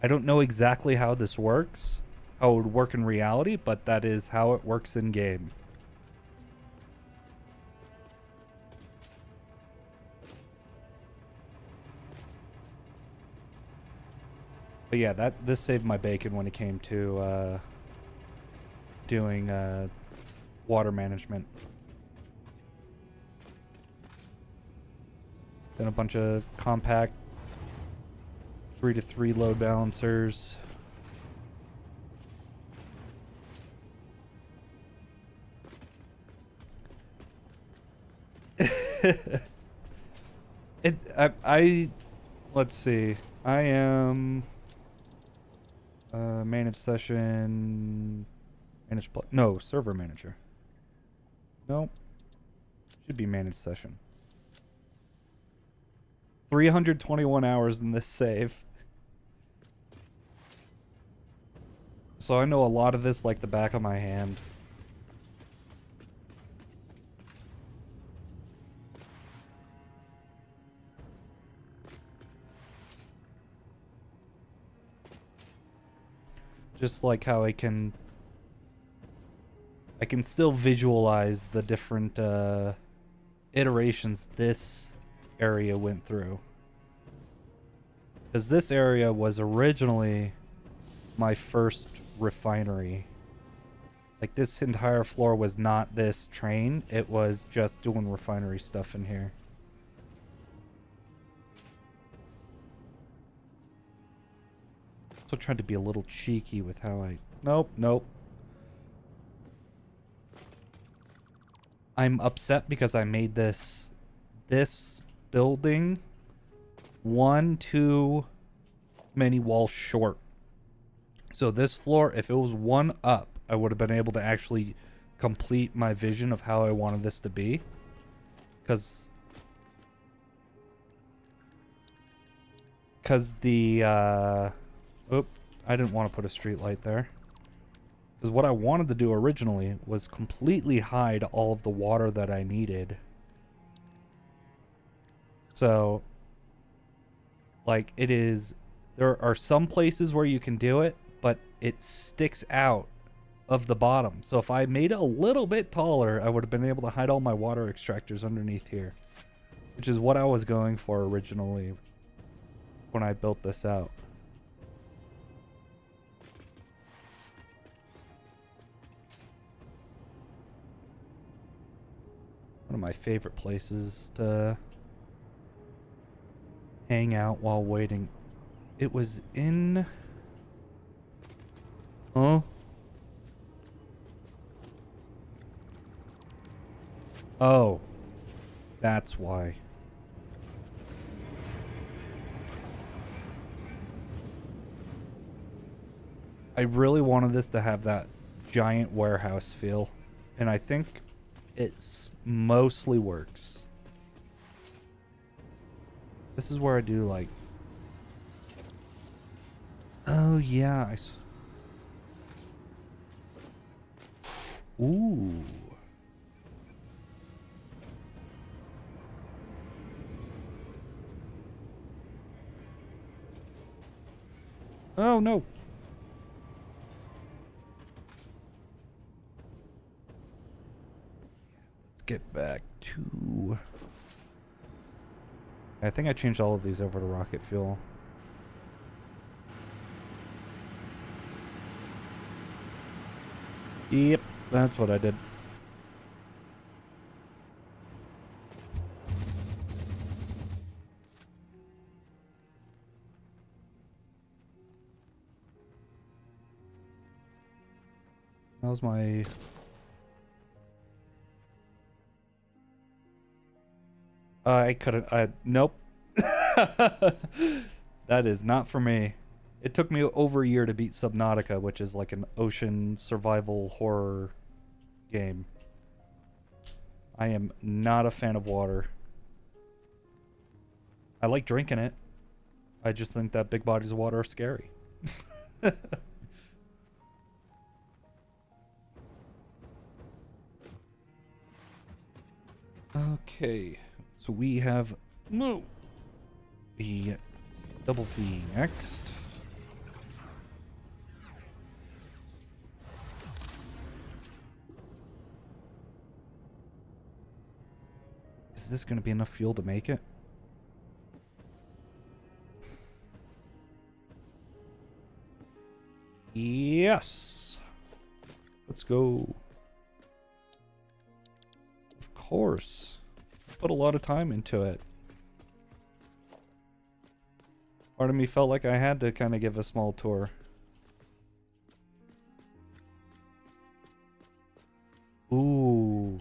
I don't know exactly how this works, how it would work in reality, but that is how it works in game. But yeah, this saved my bacon when it came to doing water management. Then a bunch of compact 3-to-3 load balancers. Let's see. I am manage session, no, server manager. No, should be managed session. 321 hours in this save. So I know a lot of this like the back of my hand. Just like how I can still visualize the different iterations this area went through. Because this area was originally my first refinery. Like, this entire floor was not this train, it was just doing refinery stuff in here. Also tried to be a little cheeky with how I... Nope. I'm upset because I made this building too many walls short. So this floor, if it was one up, I would have been able to actually complete my vision of how I wanted this to be. Because the I didn't want to put a street light there. Because what I wanted to do originally was completely hide all of the water that I needed. So, like, there are some places where you can do it, but it sticks out of the bottom. So if I made it a little bit taller, I would have been able to hide all my water extractors underneath here. Which is what I was going for originally when I built this out. One of my favorite places to hang out while waiting. It was in... Huh? Oh. That's why. I really wanted this to have that giant warehouse feel, and I think it mostly works. This is where I do like... Oh yeah, ooh. Oh no. Let's get back to... I think I changed all of these over to rocket fuel. Yep, that's what I did. That was my... I couldn't... Nope. That is not for me. It took me over a year to beat Subnautica, which is like an ocean survival horror game. I am not a fan of water. I like drinking it. I just think that big bodies of water are scary. Okay, so we have the double V next. Is this going to be enough fuel to make it? Yes. Let's go. Of course. Put a lot of time into it. Part of me felt like I had to kind of give a small tour. Ooh.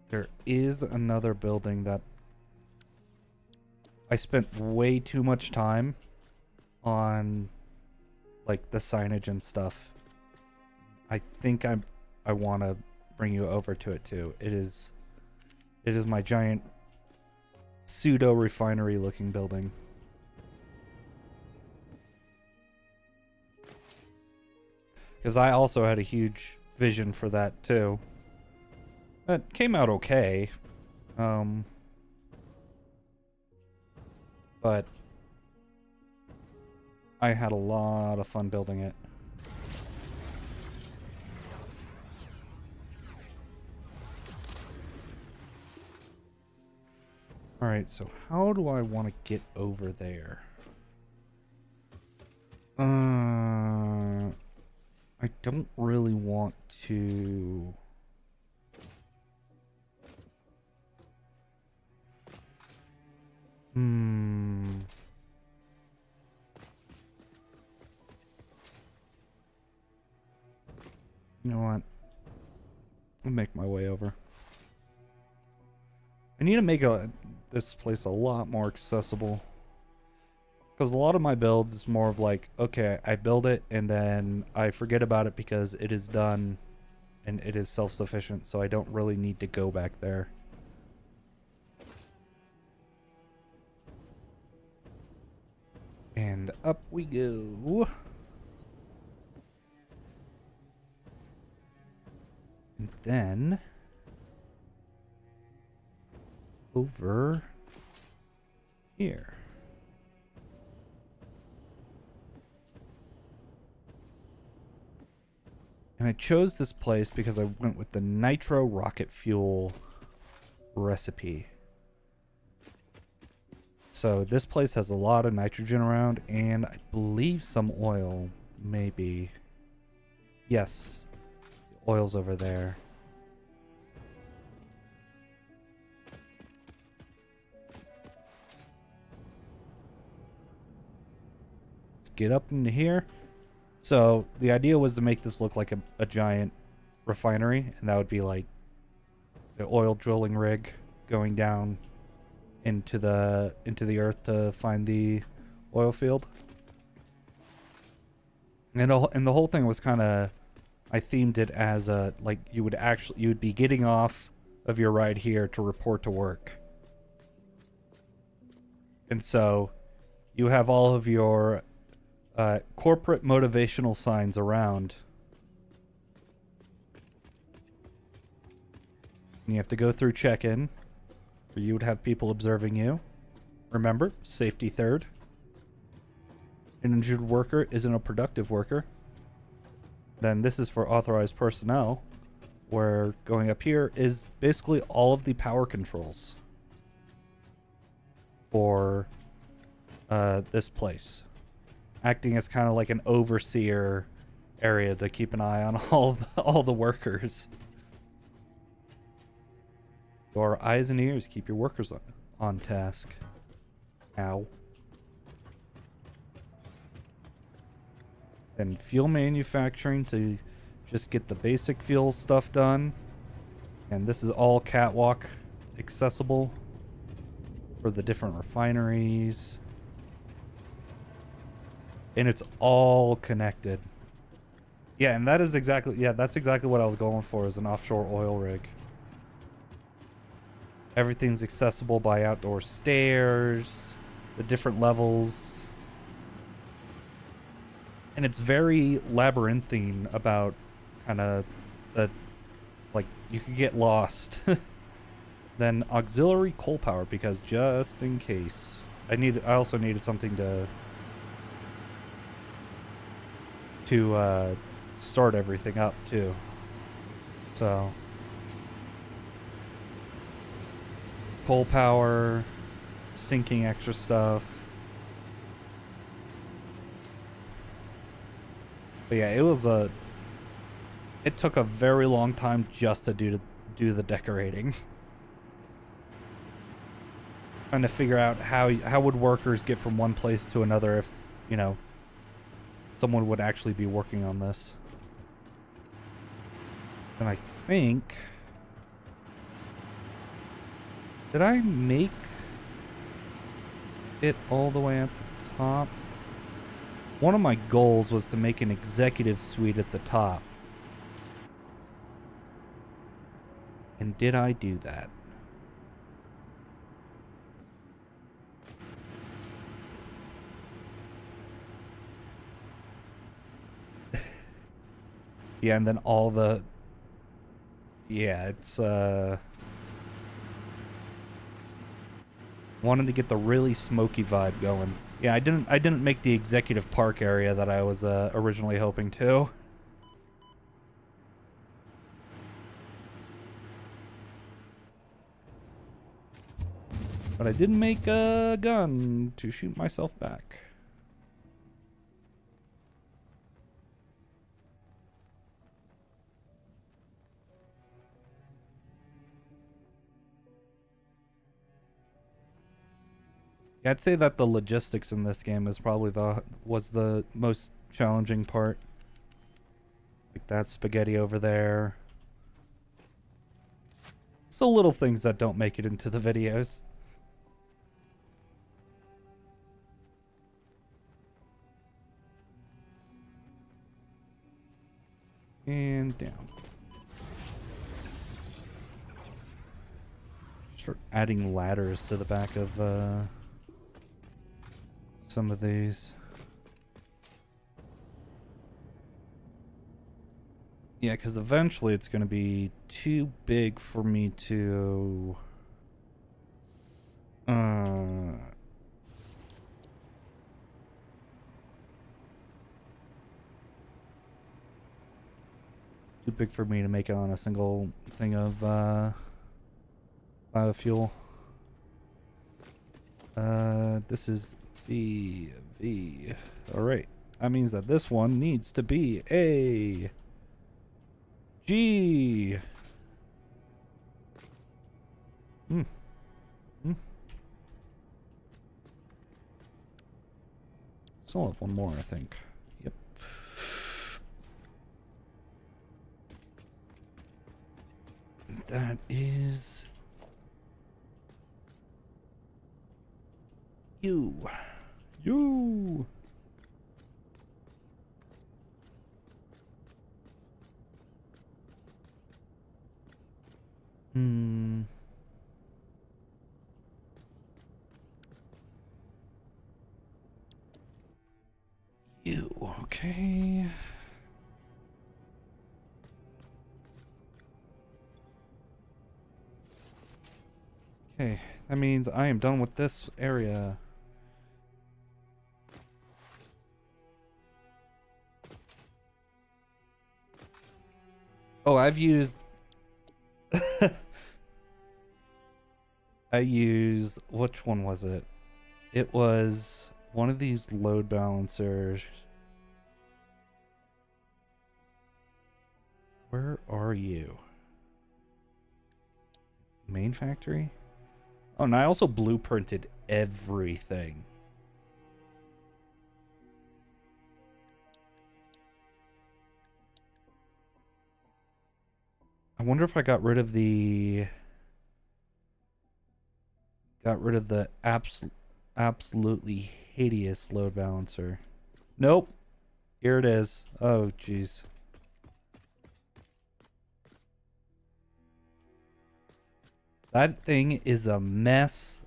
There is another building that I spent way too much time on, like, the signage and stuff. I think I want to bring you over to it too. It is my giant pseudo refinery looking building. Because I also had a huge vision for that too. That came out okay. But I had a lot of fun building it. Alright, so how do I want to get over there? I don't really want to... You know what? I'll make my way over. I need to make this place a lot more accessible. Because a lot of my builds is more of like, okay, I build it and then I forget about it because it is done and it is self-sufficient, so I don't really need to go back there. And up we go. And then over here. And I chose this place because I went with the nitro rocket fuel recipe. So this place has a lot of nitrogen around, and I believe some oil, maybe. Yes, the oil's over there. Let's get up into here. So the idea was to make this look like a giant refinery, and that would be like the oil drilling rig going down into the earth to find the oil field. And the whole thing was kind of, I themed it as a, like, you would be getting off of your ride here to report to work. And so you have all of your corporate motivational signs around. And you have to go through check-in, where you would have people observing you. Remember, safety third. An injured worker isn't a productive worker. Then this is for authorized personnel, where going up here is basically all of the power controls for this place. Acting as kind of like an overseer area to keep an eye on all the workers. Your eyes and ears, keep your workers on task. Ow. Then fuel manufacturing to just get the basic fuel stuff done. And this is all catwalk accessible for the different refineries. And it's all connected. Yeah, and that is exactly, yeah, that's exactly what I was going for, is an offshore oil rig. Everything's accessible by outdoor stairs, the different levels. And it's very labyrinthine about kind of the, like, you could get lost. Then auxiliary coal power, because just in case. I also needed something to start everything up too. So coal power, sinking extra stuff. But yeah, it took a very long time just to do the decorating. Trying to figure out how would workers get from one place to another if, you know, someone would actually be working on this. And I think, did I make it all the way at the top? One of my goals was to make an executive suite at the top. And did I do that? Yeah, and then all the... Yeah, it's, wanted to get the really smoky vibe going. Yeah, I didn't make the executive park area that I was, originally hoping to. But I did make a gun to shoot myself back. Yeah, I'd say that the logistics in this game is probably was the most challenging part. Like that spaghetti over there. It's the little things that don't make it into the videos. And down. Start adding ladders to the back of some of these. Yeah, because eventually it's going to be too big for me to... too big for me to make it on a single thing of biofuel. This is V. Alright. That means that this one needs to be a G. Still have one more, I think. Yep. That is you. You, okay. Okay, that means I am done with this area. Oh, I've used... I used... Which one was it? It was one of these load balancers. Where are you? Main factory? Oh, and I also blueprinted everything. I wonder if I got rid of the absolutely hideous load balancer. Nope. Here it is. Oh, jeez. That thing is a mess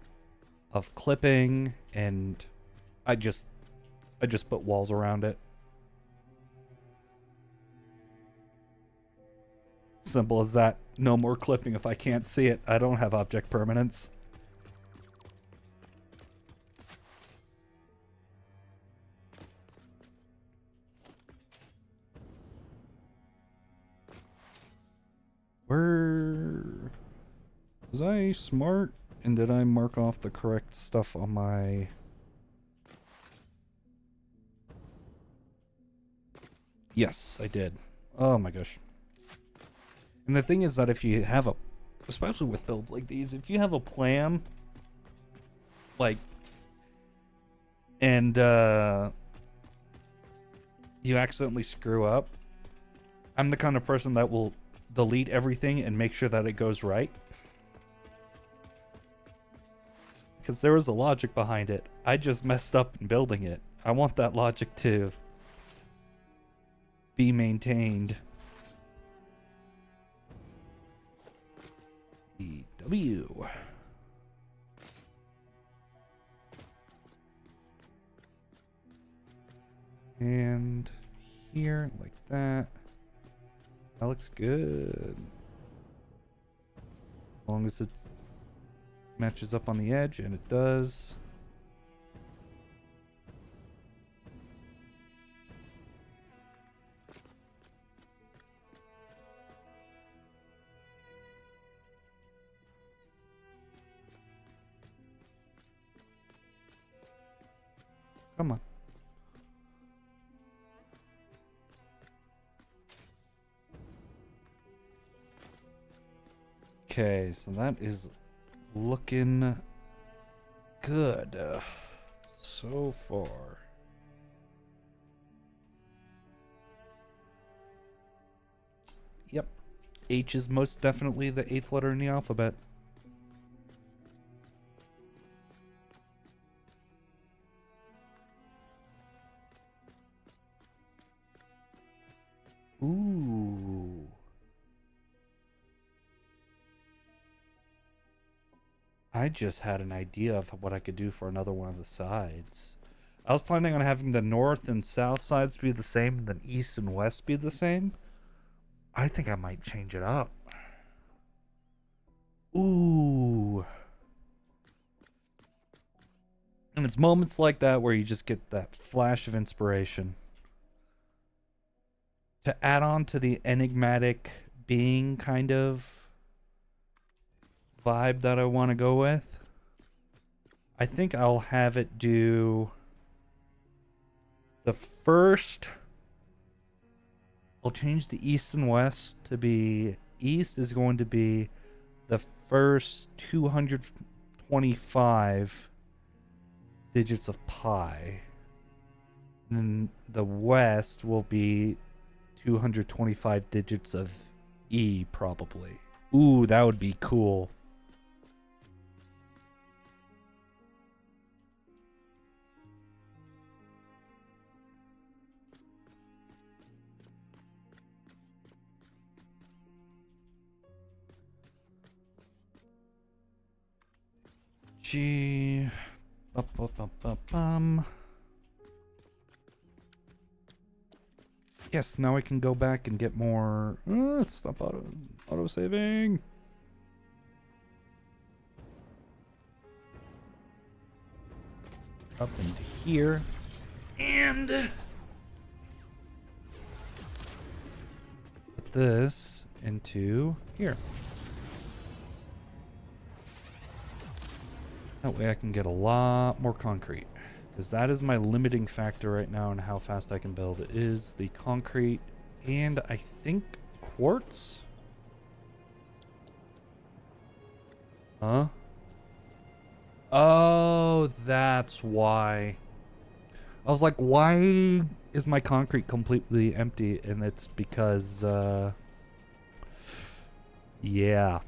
of clipping, and I just put walls around it. Simple as that. No more clipping if I can't see it. I don't have object permanence. Was I smart? And did I mark off the correct stuff on my... Yes, I did. Oh my gosh. And the thing is that if you have a... Especially with builds like these, if you have a plan... Like... And, you accidentally screw up, I'm the kind of person that will delete everything and make sure that it goes right. Because there was a logic behind it. I just messed up in building it. I want that logic to be maintained. W. And here, like that. That looks good. As long as it matches up on the edge, and it does. Come on. Okay, so that is looking good so far. Yep. H is most definitely the 8th letter in the alphabet. Ooh. I just had an idea of what I could do for another one of the sides. I was planning on having the north and south sides be the same, and then east and west be the same. I think I might change it up. Ooh. And it's moments like that where you just get that flash of inspiration. To add on to the enigmatic being kind of vibe that I want to go with, I think I'll have it do the first... I'll change the east and west to be... East is going to be the first 225 digits of pi. And then the west will be 225 digits of E, probably. Ooh, that would be cool. G. Yes, now I can go back and get more. Stop auto saving. Up into here. And put this into here. That way I can get a lot more concrete. Because that is my limiting factor right now in how fast I can build. It is the concrete and I think quartz? Huh? Oh, that's why. I was like, why is my concrete completely empty? And it's because, Yeah,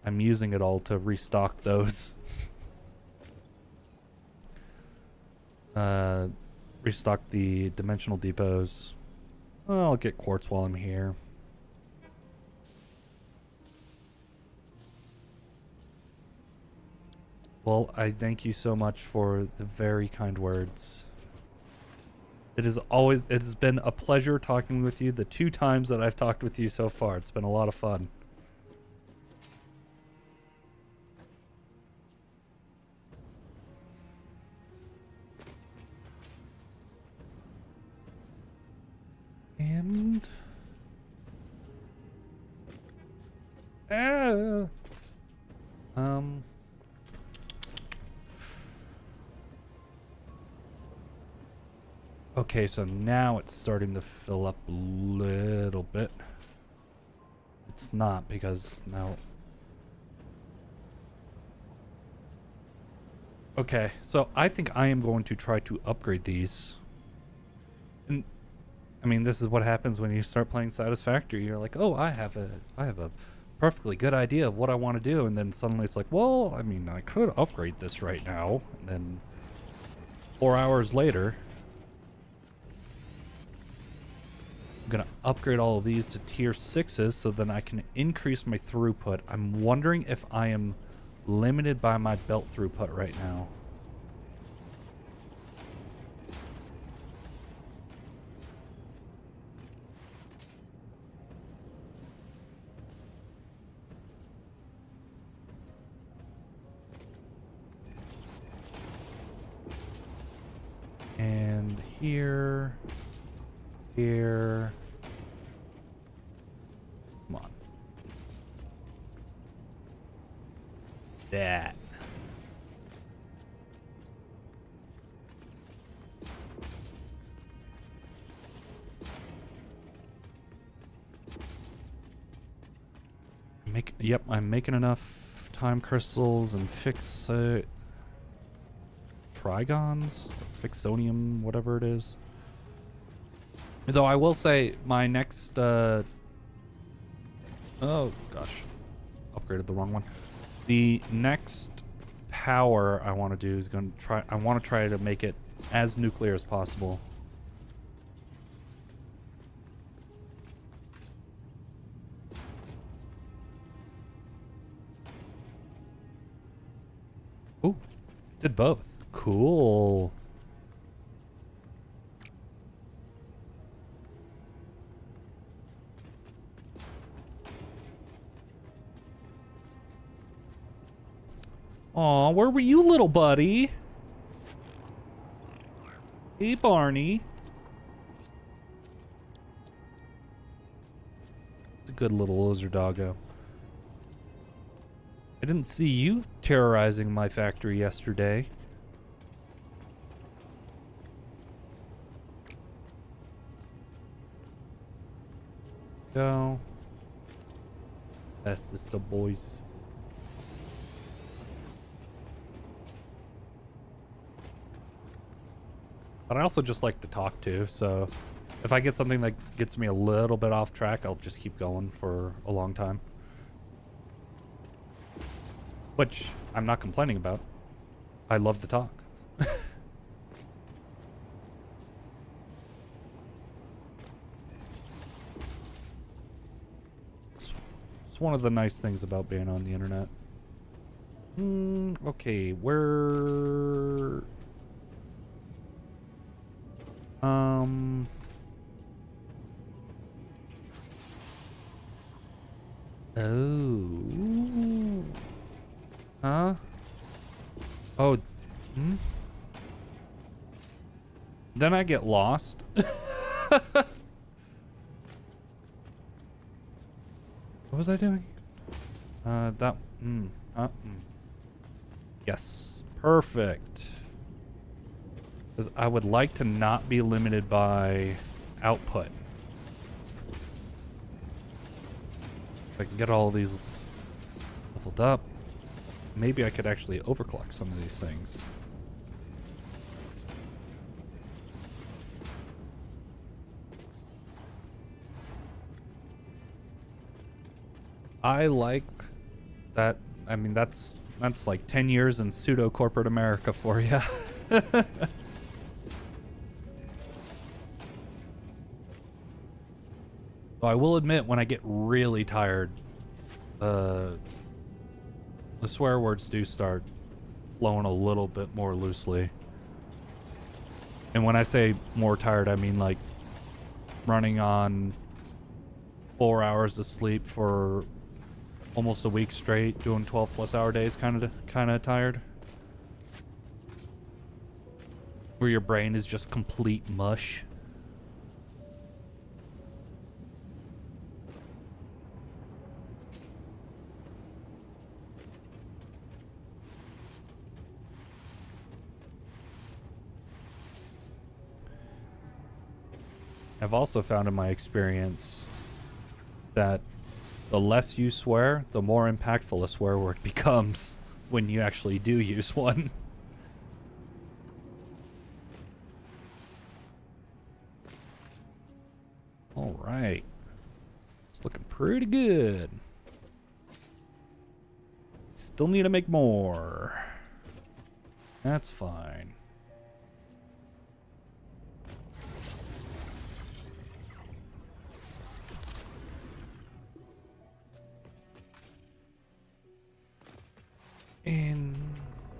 I'm using it all to restock those. Restock the dimensional depots. Well, I'll get quartz while I'm here. Well, I thank you so much for the very kind words. It has been a pleasure talking with you the 2 times that I've talked with you so far. It's been a lot of fun. And okay, so now it's starting to fill up a little bit. It's not because now. Okay, so I think I am going to try to upgrade these. And I mean, this is what happens when you start playing Satisfactory. You're like, "Oh, I have a perfectly good idea of what I want to do," and then suddenly it's like, "Well, I mean, I could upgrade this right now." And then 4 hours later, I'm gonna upgrade all of these to tier 6s so then I can increase my throughput. I'm wondering if I am limited by my belt throughput right now. And here, here. Come on. That. Yep, I'm making enough time crystals and trigons, fixonium, whatever it is. Though I will say my next oh gosh, upgraded the wrong one. The next power I want to do is going to try. I want to try to make it as nuclear as possible. Ooh, did both. Cool. Aw, where were you, little buddy? Hey, Barney. It's a good little lizard doggo. I didn't see you terrorizing my factory yesterday. Go. That's just the boys. But I also just like to talk too, so if I get something that gets me a little bit off track, I'll just keep going for a long time. Which I'm not complaining about. I love to talk. It's one of the nice things about being on the internet. Okay, where... Oh. Huh? Oh. Then I get lost. What was I doing? Yes. Perfect. Because I would like to not be limited by output. If I can get all of these leveled up, maybe I could actually overclock some of these things. I like that. I mean, that's like 10 years in pseudo corporate America for you. So I will admit, when I get really tired, the swear words do start flowing a little bit more loosely. And when I say more tired, I mean like running on 4 hours of sleep for almost a week straight, doing 12+ hour days, kind of tired. Where your brain is just complete mush. I've also found in my experience that the less you swear, the more impactful a swear word becomes when you actually do use one. All right. It's looking pretty good. Still need to make more. That's fine. And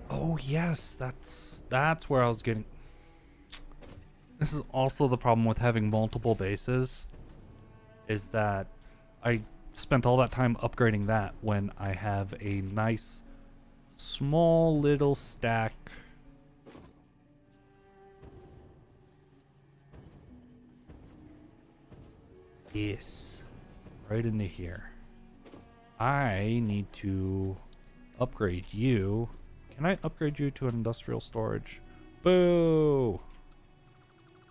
oh yes, that's where I was getting. This is also the problem with having multiple bases, is that I spent all that time upgrading that when I have a nice small little stack. Yes, right into here. I need to upgrade you. Can I upgrade you to an industrial storage? Boo!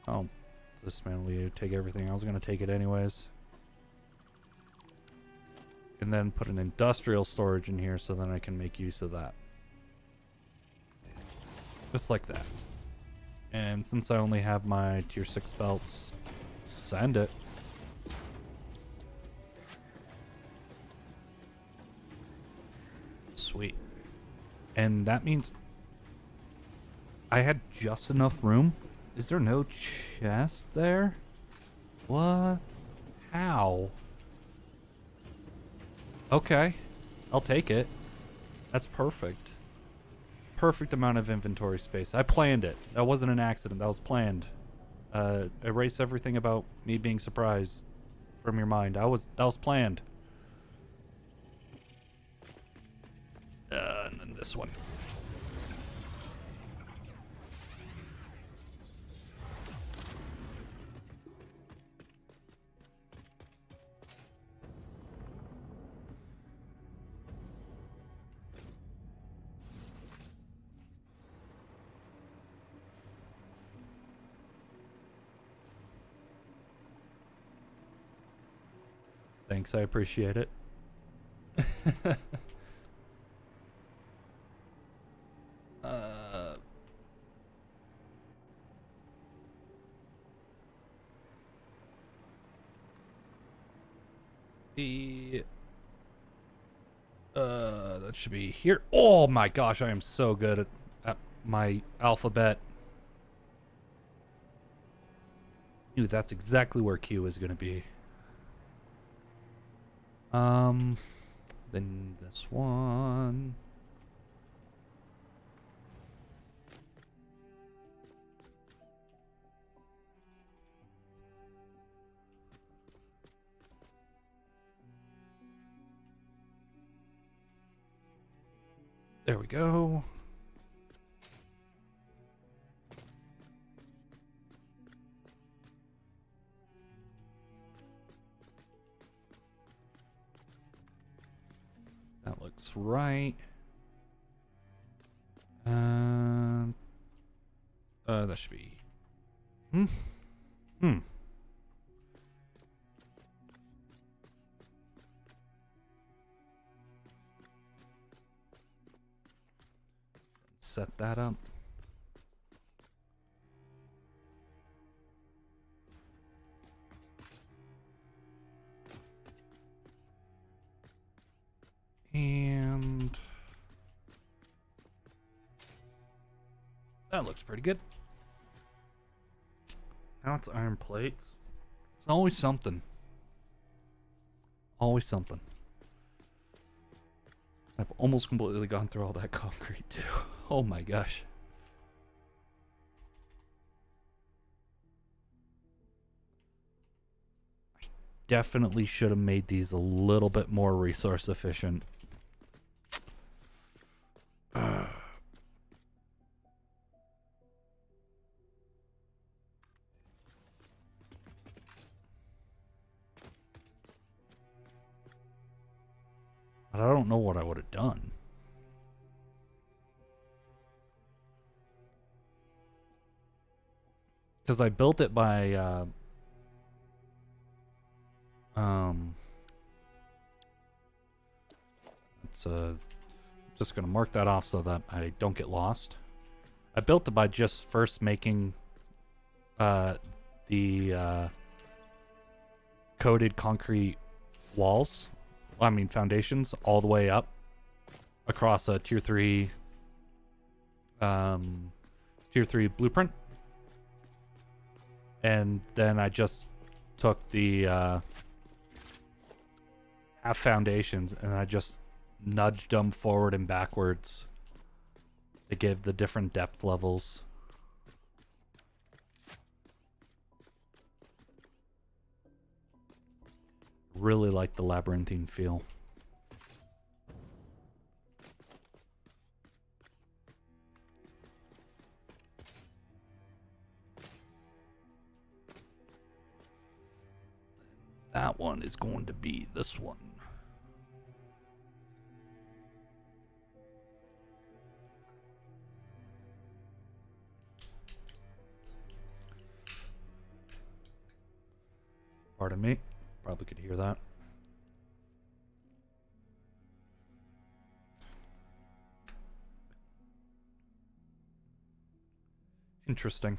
Oh, this man will take everything. I was going to take it anyways. And then put an industrial storage in here so then I can make use of that. Just like that. And since I only have my tier 6 belts, send it. Sweet. And that means I had just enough room. Is there no chest there? What? How? Okay. I'll take it. That's perfect. Perfect amount of inventory space. I planned it. That wasn't an accident. That was planned. Erase everything about me being surprised from your mind. That was planned. And then this one. Thanks, I appreciate it. That should be here. Oh my gosh, I am so good at my alphabet. Dude, that's exactly where Q is gonna be. Then this one. There we go. That looks right. That should be. Set that up. That looks pretty good. Now it's iron plates. It's always something. Always something. I've almost completely gone through all that concrete too. Oh my gosh. I definitely should have made these a little bit more resource efficient. But I don't know what I would have done. Because I built it by, it's, just going to mark that off so that I don't get lost. I built it by just first making, the, coated concrete walls. I mean, foundations all the way up across a tier 3 blueprint. And then I just took the half foundations and I just nudged them forward and backwards to give the different depth levels. Really like the labyrinthine feel. That one is going to be this one. Pardon me. Probably could hear that. Interesting.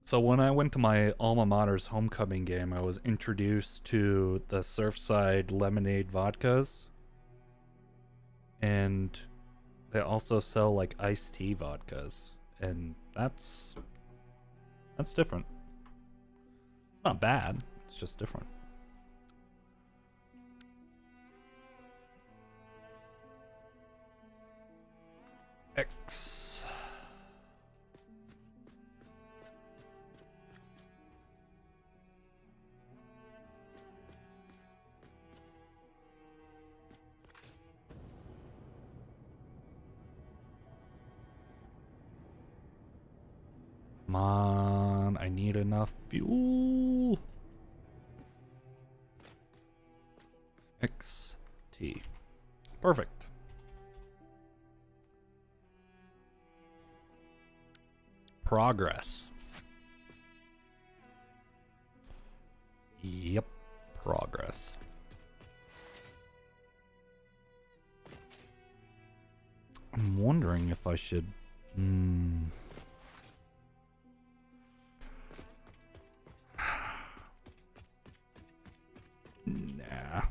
So when I went to my alma mater's homecoming game, I was introduced to the Surfside lemonade vodkas. And they also sell like iced tea vodkas. And that's different. It's not bad. It's just different. X. Come on, I need enough fuel. XT. Perfect. Progress. Yep, progress. I'm wondering if I should... Nah.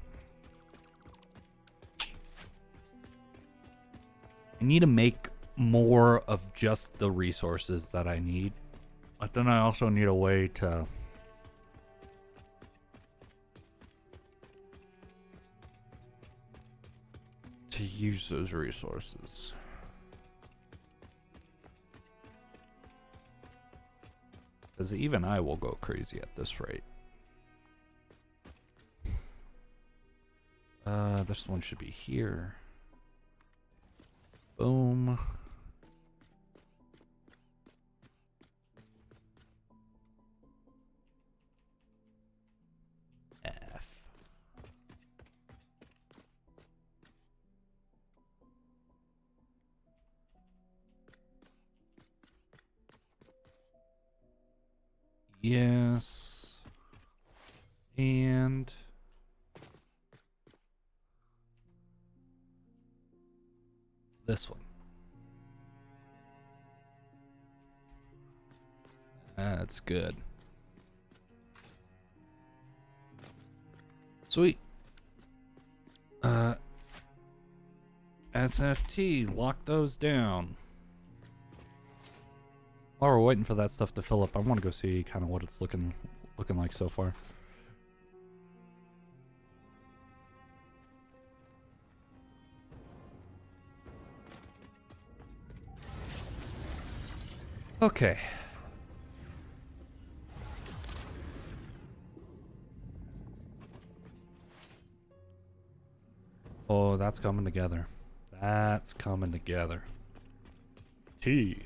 I need to make more of just the resources that I need. But then I also need a way to... use those resources. Because even I will go crazy at this rate. This one should be here. Boom. F. Yes. And... this one. That's good. Sweet. SFT, lock those down. While we're waiting for that stuff to fill up, I want to go see kind of what it's looking like so far. Okay. Oh, that's coming together. That's coming together. T.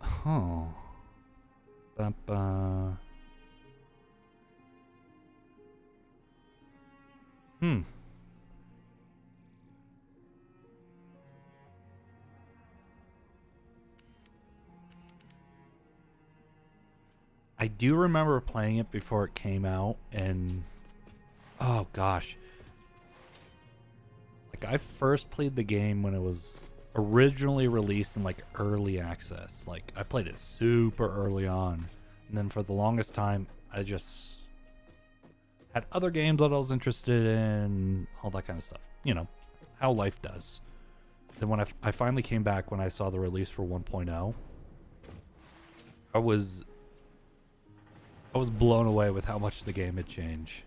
Huh. Ba-ba. Hmm. I do remember playing it before it came out, and oh gosh. Like, I first played the game when it was originally released in like early access. Like, I played it super early on, and then for the longest time I just had other games that I was interested in, all that kind of stuff. You know, how life does. Then when I finally came back when I saw the release for 1.0, I was blown away with how much the game had changed.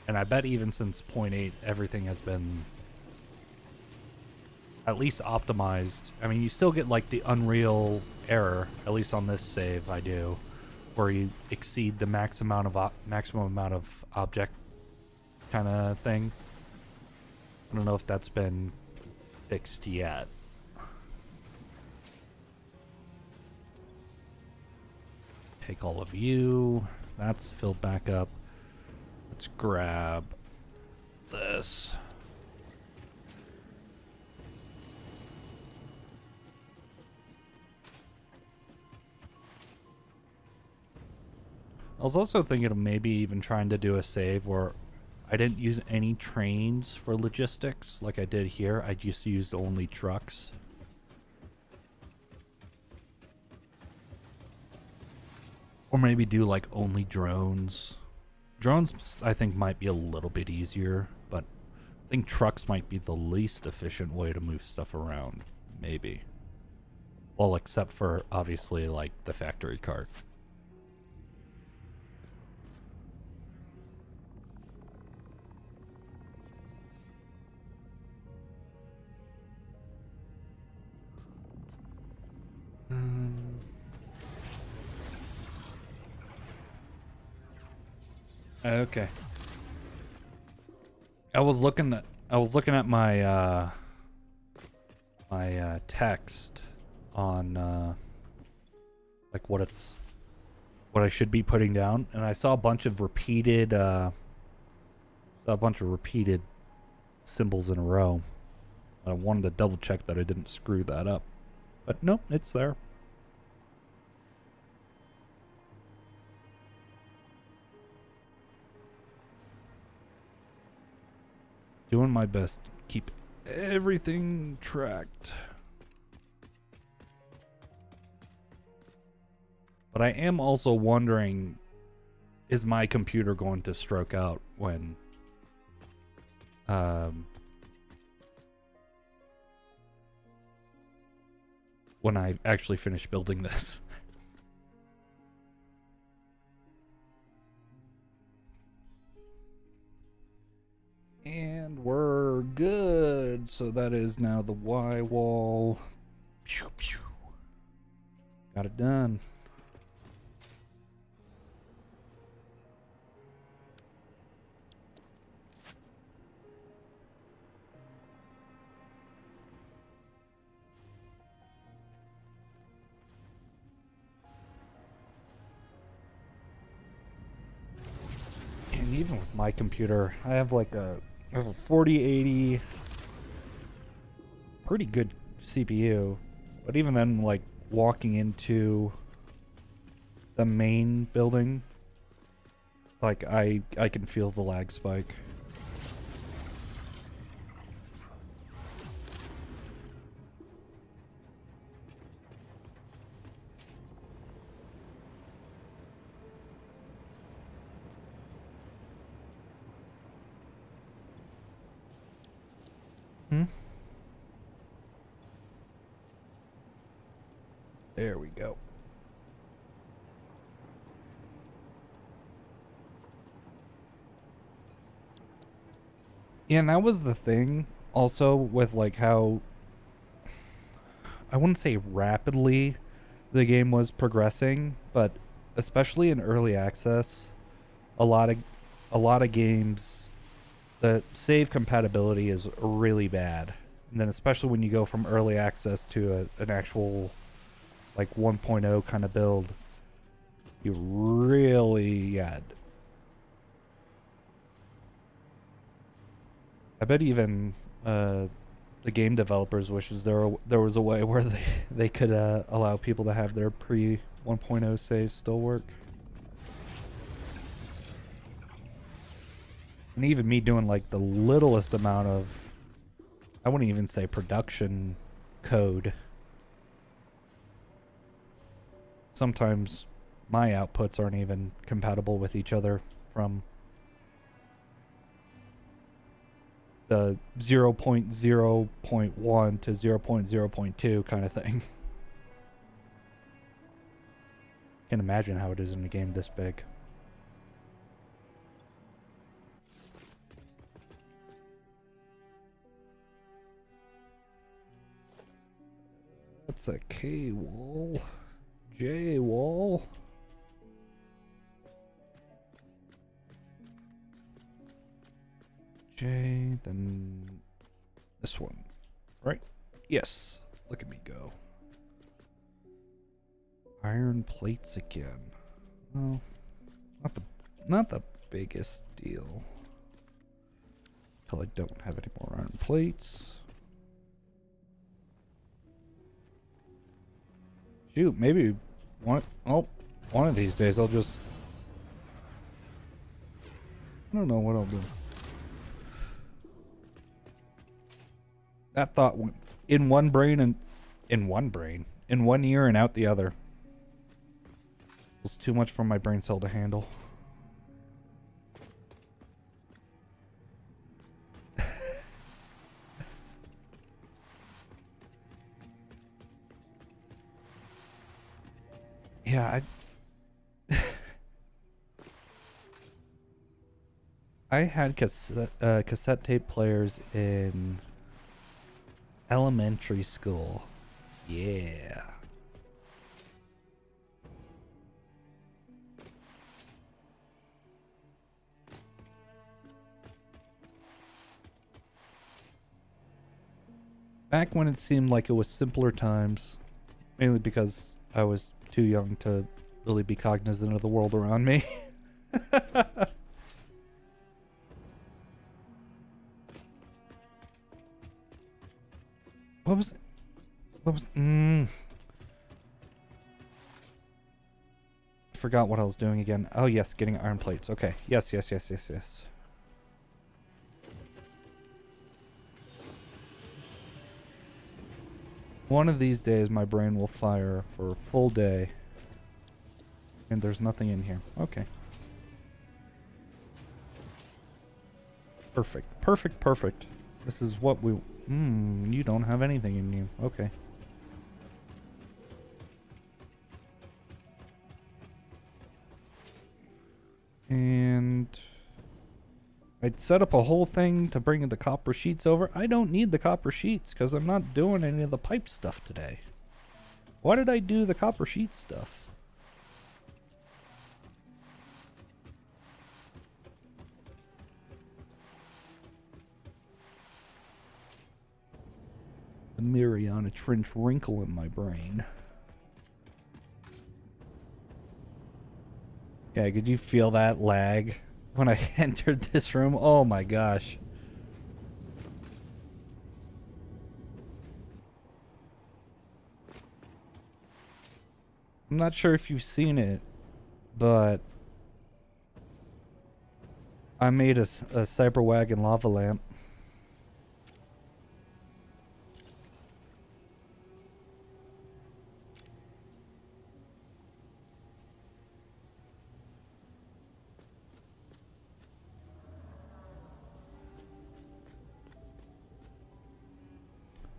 And I bet even since 0.8, everything has been at least optimized. I mean, you still get like the Unreal error, at least on this save I do, where you exceed the maximum amount of object kind of thing. I don't know if that's been fixed yet. Take all of you. That's filled back up. Let's grab this. I was also thinking of maybe even trying to do a save where I didn't use any trains for logistics like I did here. I just used only trucks. Or maybe do like only drones. Drones I think might be a little bit easier, but I think trucks might be the least efficient way to move stuff around. Maybe. Well, except for obviously like the factory cart. Okay. I was looking at my text on like what I should be putting down, and I saw a bunch of repeated symbols in a row. I wanted to double check that I didn't screw that up. But nope, it's there. Doing my best to keep everything tracked. But I am also wondering, is my computer going to stroke out when I actually finish building this? And we're good. So that is now the Y wall. Pew, pew. Got it done. And even with my computer, I have like a 4080, pretty good CPU. But even then, like walking into the main building, like I can feel the lag spike. There we go. Yeah, and that was the thing also with like how I wouldn't say rapidly the game was progressing, but especially in early access, a lot of a lot of games the save compatibility is really bad. And then especially when you go from early access to an actual like 1.0 kind of build, you really I bet even the game developers wishes there was a way where they could allow people to have their pre 1.0 saves still work. And even me doing like the littlest amount of, I wouldn't even say production code. Sometimes my outputs aren't even compatible with each other from the 0.0.1 to 0.0.2 kind of thing. Can't imagine how it is in a game this big. That's a K wall. J wall. J, then this one, right? Yes. Look at me go. Iron plates again. Well, not the biggest deal. Till I don't have any more iron plates. Shoot, maybe one of these days I'll just, I don't know what I'll do. That thought went in one brain and in one ear and out the other. It was too much for my brain cell to handle. Yeah, I had cassette tape players in elementary school. Yeah. Back when it seemed like it was simpler times, mainly because I was too young to really be cognizant of the world around me. What was forgot what I was doing again. Oh yes, getting iron plates. Okay. Yes. One of these days my brain will fire for a full day. And there's nothing in here. Okay. Perfect. This is what we... you don't have anything in you. Okay. And... I'd set up a whole thing to bring the copper sheets over. I don't need the copper sheets because I'm not doing any of the pipe stuff today. Why did I do the copper sheet stuff? The Mariana Trench wrinkle in my brain. Yeah, could you feel that lag when I entered this room? Oh my gosh. I'm not sure if you've seen it, but I made a cyber wagon lava lamp.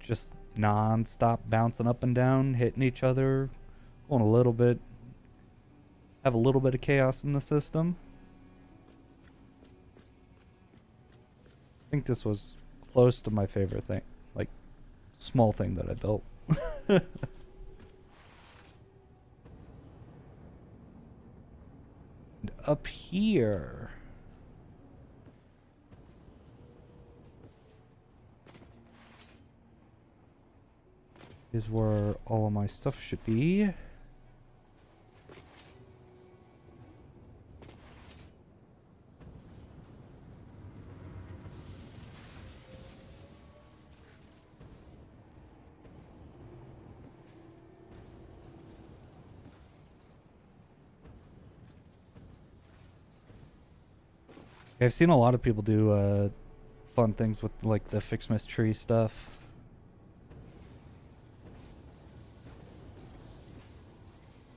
just non-stop bouncing up and down, hitting each other, going a little bit, have a little bit of chaos in the system. I think this was close to my favorite thing, like small thing that I built. And up here is where all of my stuff should be. I've seen a lot of people do fun things with like the Fix My Tree stuff.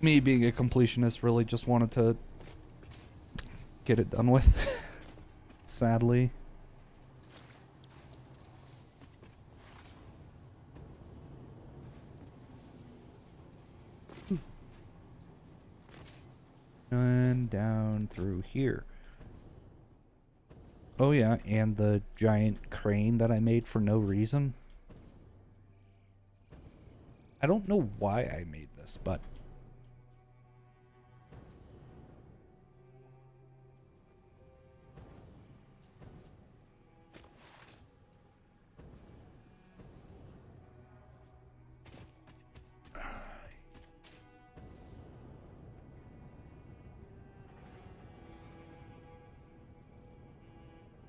Me being a completionist really just wanted to get it done with. Sadly. And down through here. Oh yeah, and the giant crane that I made for no reason. I don't know why I made this, but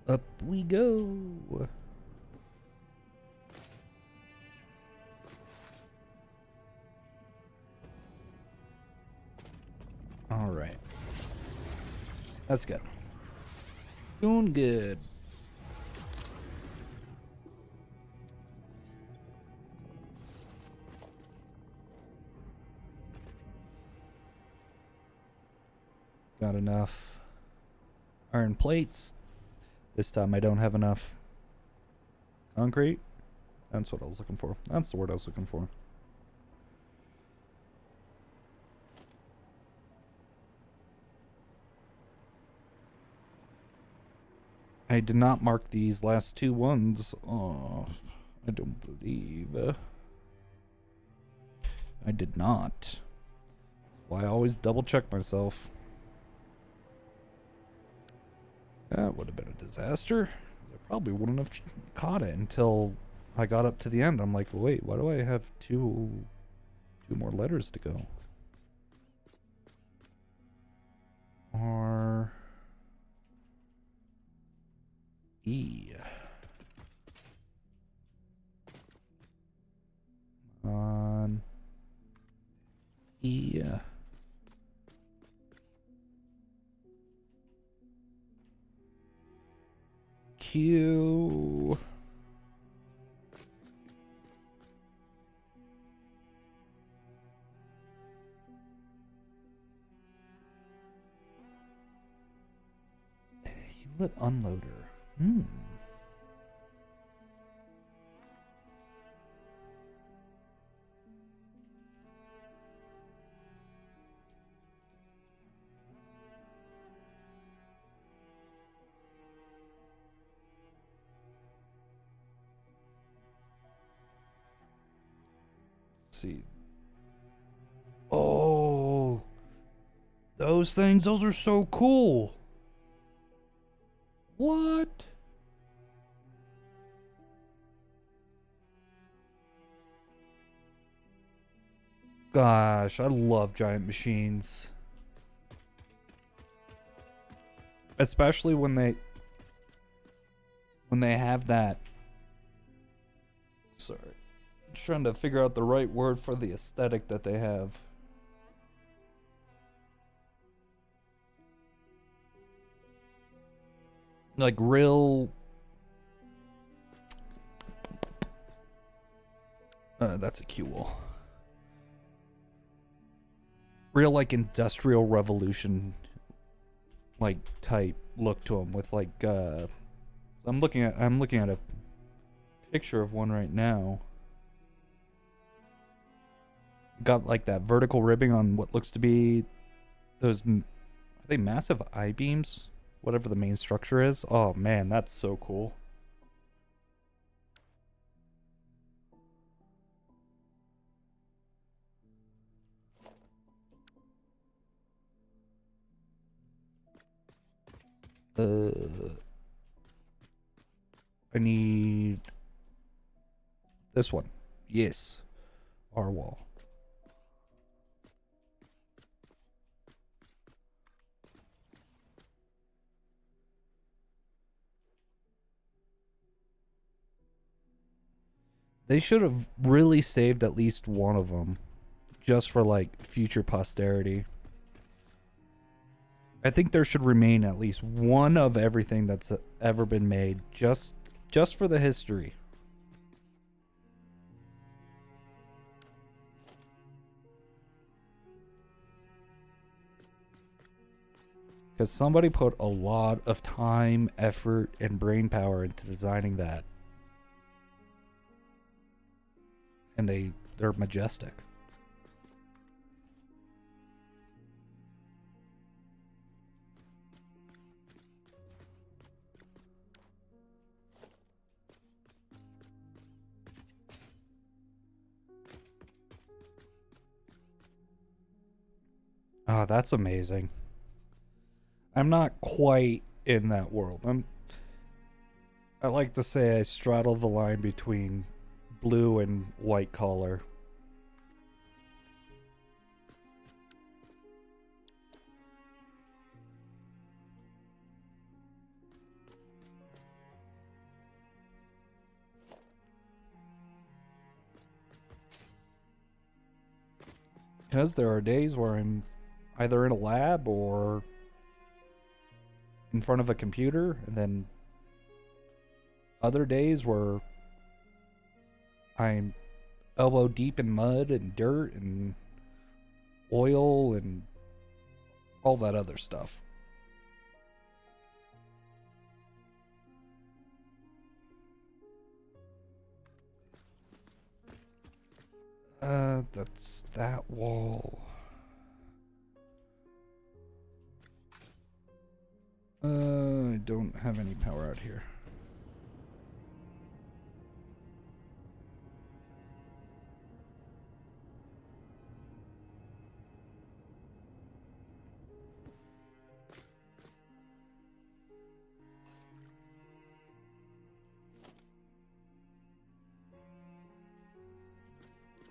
up we go. All right. That's good. Doing good. Got enough iron plates. This time I don't have enough concrete. That's what I was looking for. That's the word I was looking for. I did not mark these last two ones off. I don't believe. I did not. Why I always double check myself. That would have been a disaster. I probably wouldn't have caught it until I got up to the end. I'm like, wait, why do I have two more letters to go? R E. On E. Q. Hewlett unloader. See. Oh, those things, those are so cool. What? Gosh, I love giant machines. Especially when they have that. Sorry. Just trying to figure out the right word for the aesthetic that they have. Like real that's a cue wall. Real like industrial revolution like type look to them with like I'm looking at a picture of one right now. got like that vertical ribbing on what looks to be those, are they massive I-beams? Whatever the main structure is. Oh man, that's so cool. I need this one. Yes. Our wall. They should have really saved at least one of them just for like future posterity. I think there should remain at least one of everything that's ever been made just for the history. Because somebody put a lot of time, effort, and brain power into designing that. And they're majestic. Oh, that's amazing. I'm not quite in that world. I like to say I straddle the line between blue and white collar. Because there are days where I'm either in a lab or in front of a computer, and then other days where I'm elbow deep in mud and dirt and oil and all that other stuff. That's that wall. I don't have any power out here.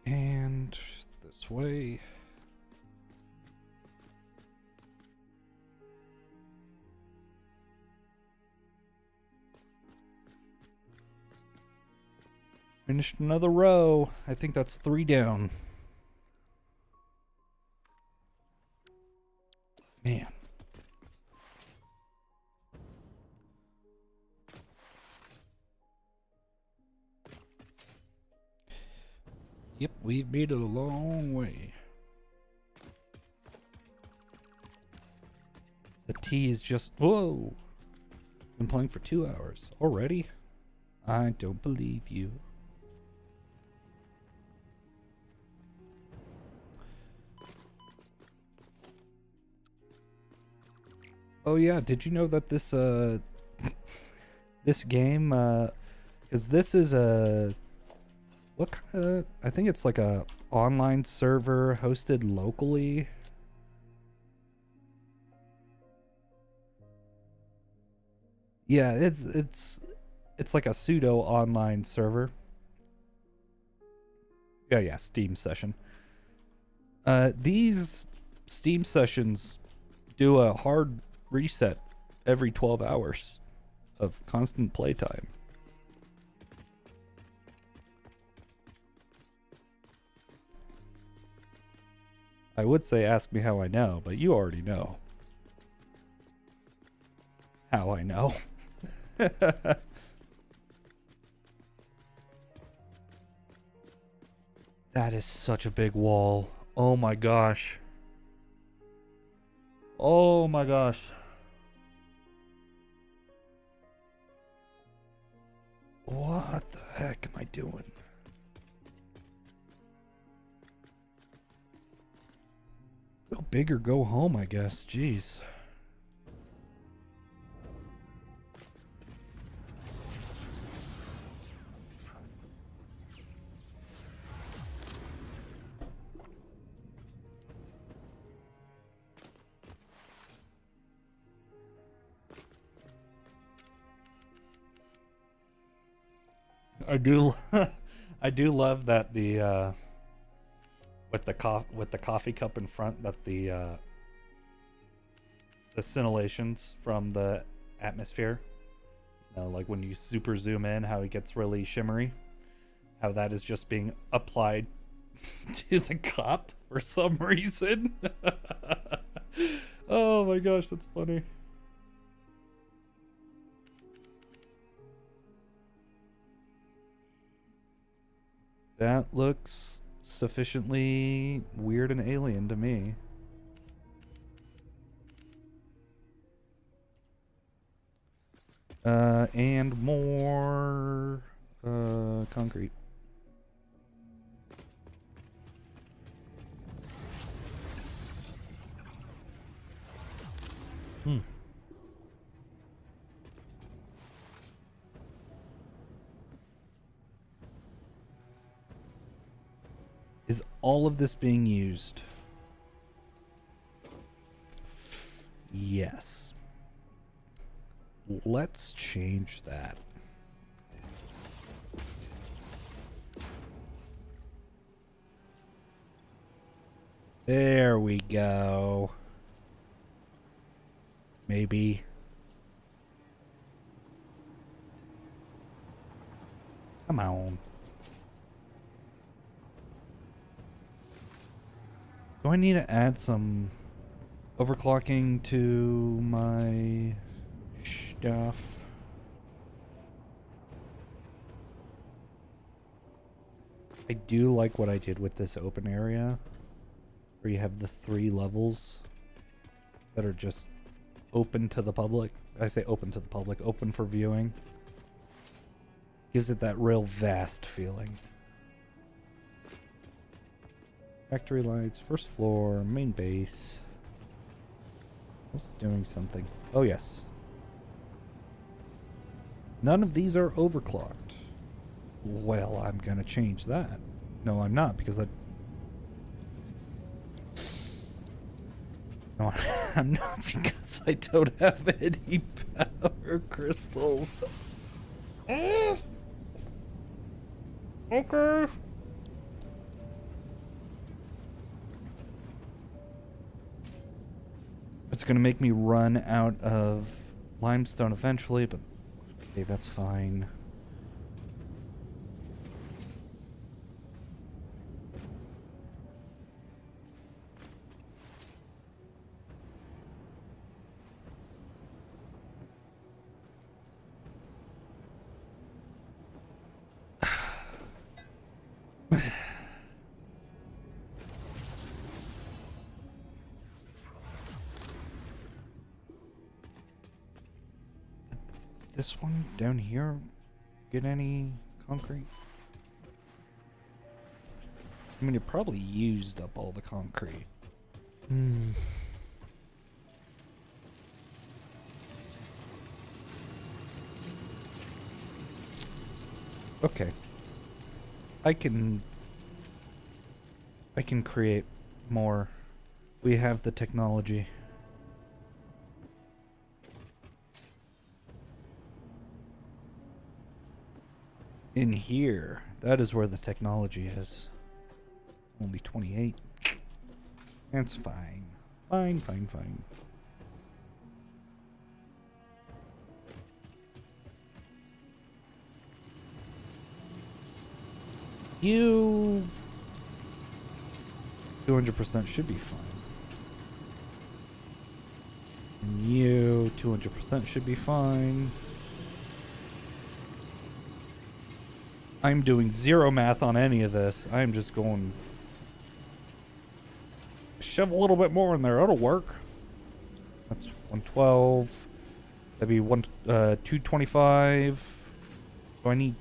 And this way. Finished another row. I think that's 3 down. Man. Yep, we've made it a long way. The tea is just... Whoa! Been playing for 2 hours. Already? I don't believe you. Oh yeah, did you know that this this game cuz this is a what kind of, I think it's like a online server hosted locally. Yeah, it's like a pseudo online server. Yeah, Steam session. These Steam sessions do a hard reset every 12 hours of constant playtime. I would say ask me how I know, but you already know how I know. That is such a big wall. Oh my gosh. Oh my gosh. What the heck am I doing? big or go home, I guess. Jeez. I do I do love that the with the coffee cup in front, that the scintillations from the atmosphere, you know, like when you super zoom in, how it gets really shimmery, how that is just being applied to the cup for some reason. Oh my gosh, that's funny. That looks sufficiently weird and alien to me. And more concrete. Is all of this being used? Yes. Let's change that. There we go. Maybe. Come on. Do I need to add some overclocking to my stuff? I do like what I did with this open area, where you have the 3 levels that are just open to the public. I say open to the public, open for viewing. Gives it that real vast feeling. Factory lights, first floor, main base. I was doing something. Oh yes. None of these are overclocked. Well, I'm gonna change that. No, I'm not, because No, I'm not, because I don't have any power crystals. Okay. It's gonna make me run out of limestone eventually, but okay, that's fine. This one down here get any concrete? I mean, it probably used up all the concrete. Okay. I can create more. We have the technology. In here, that is where the technology is. Only 28. That's fine. Fine. You 200% should be fine. And you 200% should be fine. I'm doing zero math on any of this. I'm just going... Shove a little bit more in there. It'll work. That's 112. That'd be 225. Do I need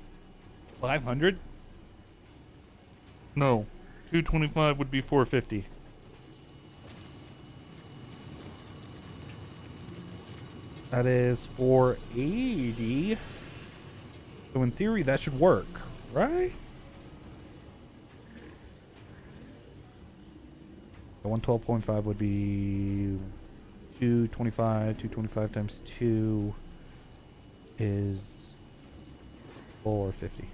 500? No. 225 would be 450. That is 480. So in theory, that should work, right? The 112.5 would be 225. 225 times 2 is 450.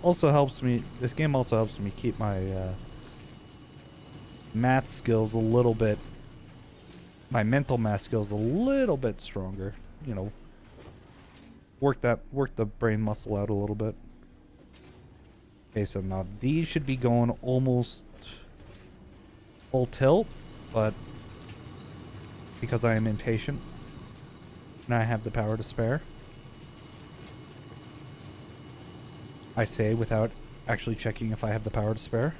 Also helps me, this game also helps me keep my math skills a little bit, my mental math skills a little bit stronger. You know, work the brain muscle out a little bit. Okay, so now these should be going almost full tilt, but because I am impatient and I have the power to spare, I say without actually checking if I have the power to spare.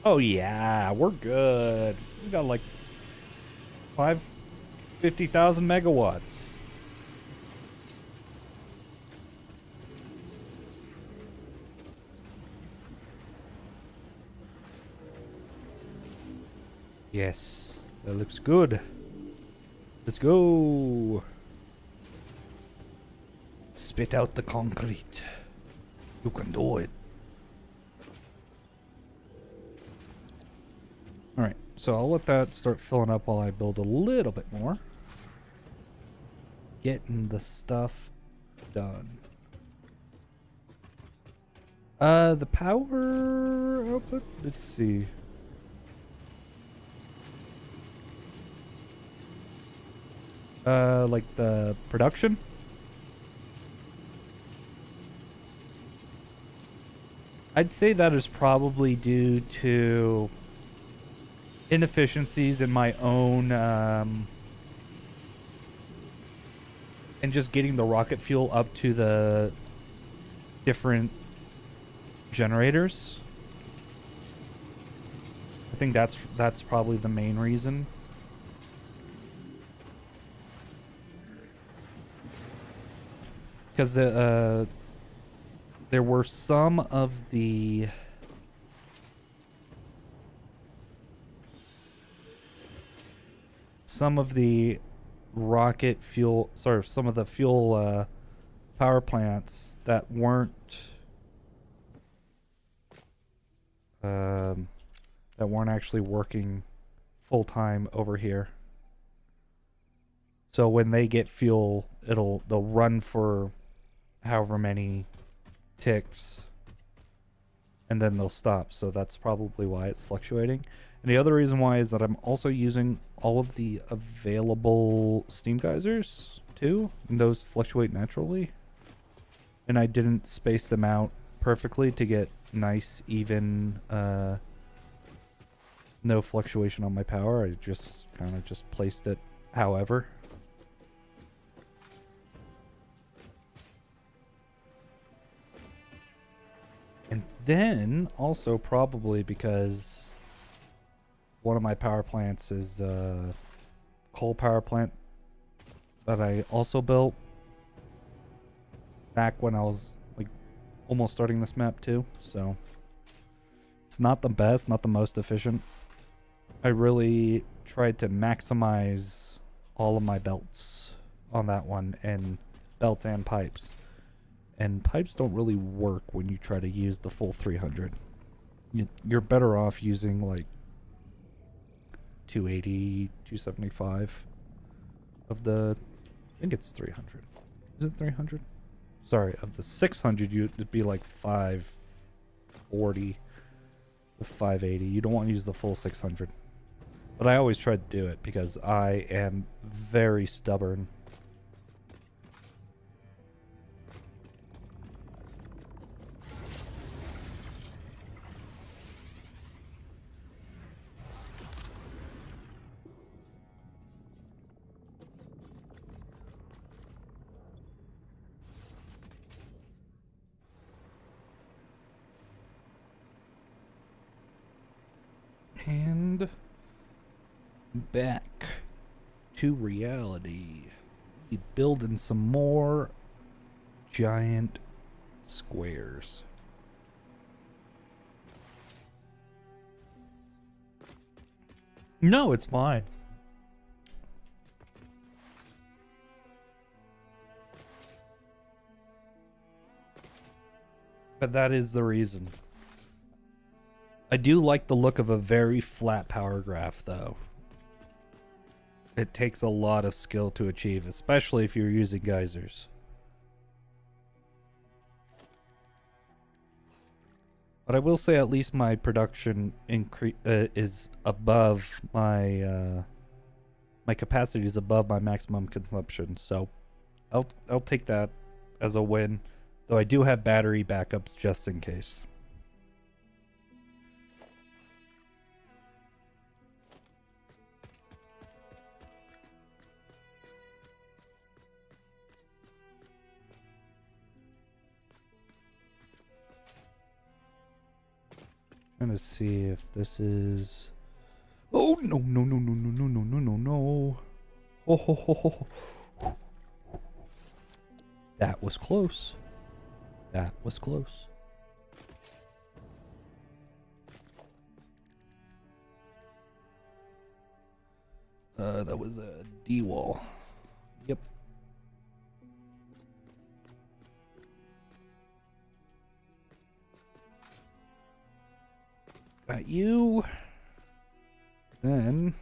Oh yeah, we're good. We got like 50,000 megawatts. Yes, that looks good. Let's go. Spit out the concrete. You can do it. Alright, so I'll let that start filling up while I build a little bit more. Getting the stuff done. The power output? Let's see. Like the production? I'd say that is probably due to inefficiencies in my own, and just getting the rocket fuel up to the different generators. I think that's probably the main reason. Because there were some of the rocket fuel, sorry, some of the fuel power plants that weren't actually working full time over here. So when they get fuel, they'll run for however many ticks and then they'll stop. So that's probably why it's fluctuating. And the other reason why is that I'm also using all of the available steam geysers too, and those fluctuate naturally. And I didn't space them out perfectly to get nice, even, no fluctuation on my power. I just kind of just placed it however. And then also probably because one of my power plants is a coal power plant that I also built back when I was like almost starting this map too. So it's not the best, not the most efficient. I really tried to maximize all of my belts on that one, and belts and pipes. And pipes don't really work when you try to use the full 300. You're better off using like 280, 275 of the, I think it's 300. Is it 300? Sorry, of the 600, it'd be like 540 to 580. You don't want to use the full 600. But I always try to do it because I am very stubborn. And back to reality. We building some more giant squares. No, it's fine. But that is the reason. I do like the look of a very flat power graph, though. It takes a lot of skill to achieve, especially if you're using geysers. But I will say at least my production is above my my capacity is above my maximum consumption, so I'll take that as a win. Though I do have battery backups just in case. Trying to see if this is. Oh no no no no no no no no no no! Oh ho ho ho! That was close. That was close. That was a D wall. Yep. Got you. Then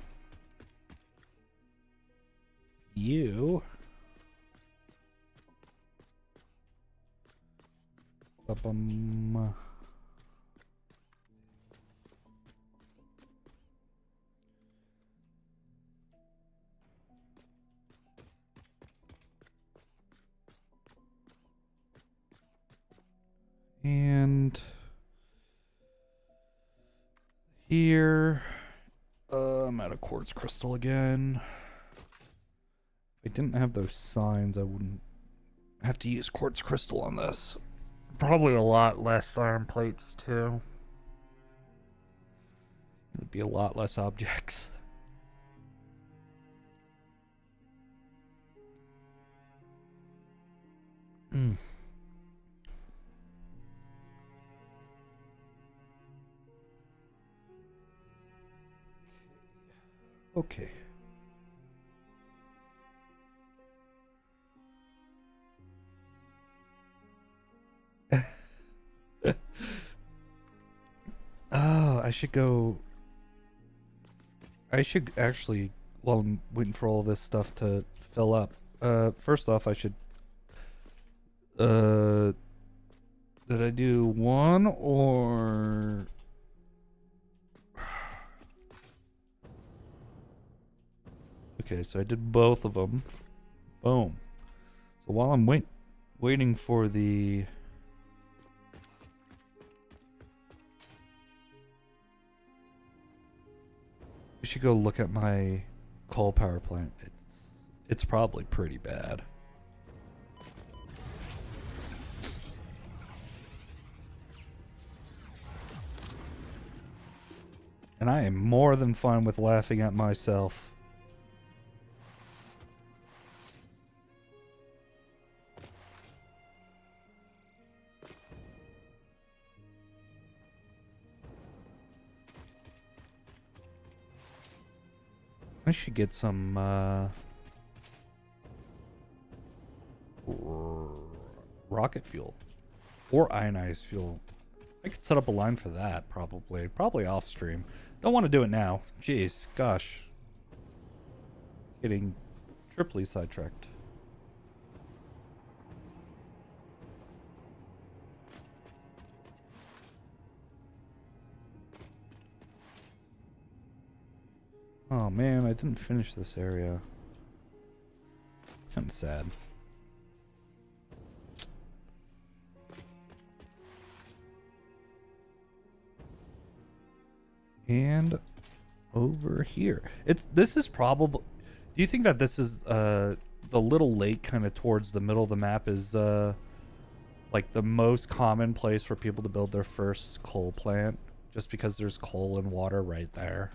you. Ba-bum. And here, I'm out of quartz crystal again. If I didn't have those signs, I wouldn't have to use quartz crystal on this. Probably a lot less iron plates too. It would be a lot less objects. Hmm. Okay. Oh, I should go. I should actually, while I'm waiting for all this stuff to fill up. First off, I should. Did I do one or? Okay, so I did both of them. Boom. So while I'm waiting for the. We should go look at my coal power plant. It's probably pretty bad. And I am more than fine with laughing at myself. I should get some rocket fuel or ionized fuel. I could set up a line for that probably off stream. Don't want to do it now. Jeez, gosh. Getting triply sidetracked. Oh man, I didn't finish this area. It's kind of sad. And over here. This is probably. Do you think that this is the little lake kind of towards the middle of the map is like the most common place for people to build their first coal plant just because there's coal and water right there?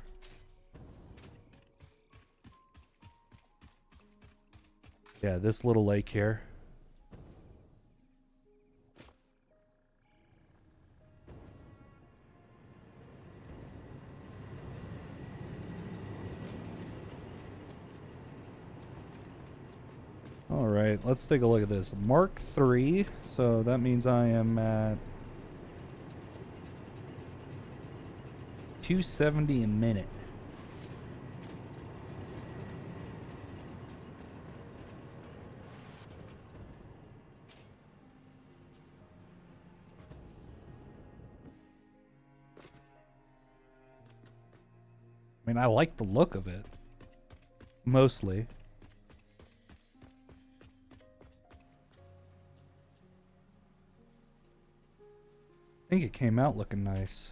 Yeah, this little lake here. Alright, let's take a look at this. Mark 3, so that means I am at 270 a minute. I mean, I like the look of it. Mostly. I think it came out looking nice.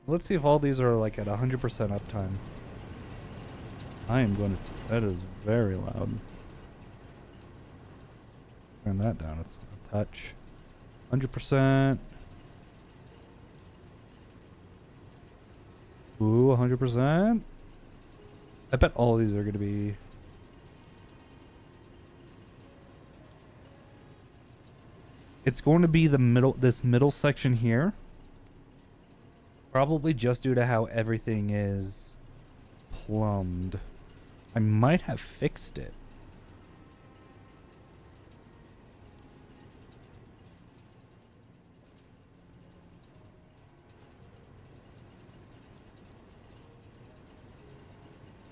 Let's see if all these are like at 100% uptime. I am going to... That is very loud. Turn that down. It's a touch. 100%. Ooh, 100%. I bet all of these are going to be... It's going to be the middle, this middle section here. Probably just due to how everything is plumbed. I might have fixed it.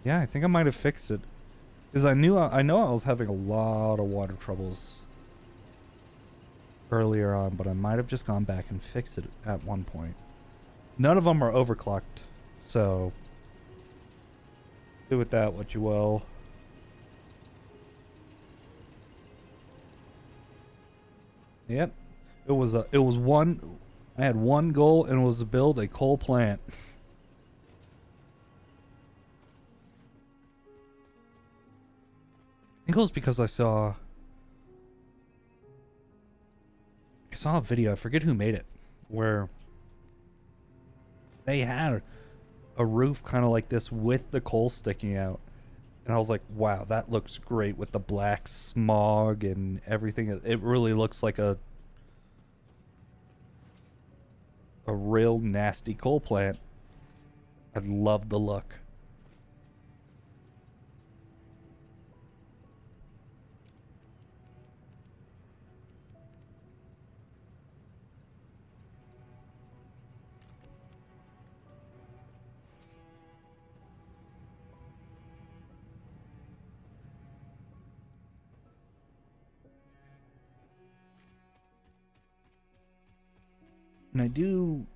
Yeah, I think I might have fixed it. Because I know I was having a lot of water troubles earlier on, but I might have just gone back and fixed it at one point. None of them are overclocked, so do with that what you will. Yep. It was one. I had one goal, and it was to build a coal plant. I think it was because I saw a video, I forget who made it, where they had a roof kind of like this with the coal sticking out. And I was like, wow, that looks great with the black smog and everything. It really looks like a real nasty coal plant. I love the look. And I do...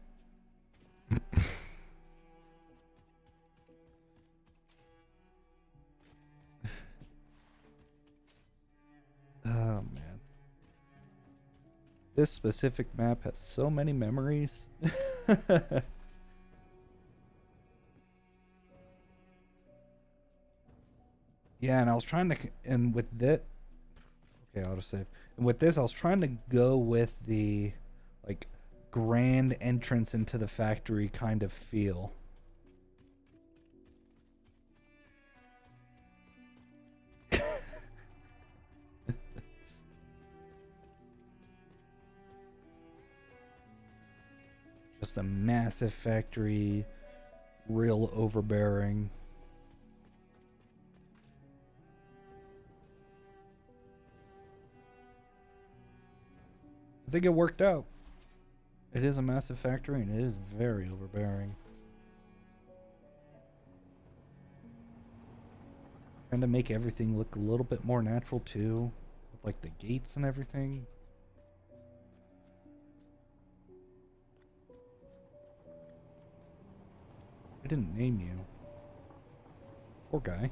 Oh, man. This specific map has so many memories. Yeah, and I was trying to... And with that... Okay, autosave. And with this, I was trying to go with the, like, grand entrance into the factory kind of feel. Just a massive factory, real overbearing. I think it worked out. It is a massive factory and it is very overbearing. Trying to make everything look a little bit more natural too, with like the gates and everything. I didn't name you. Poor guy.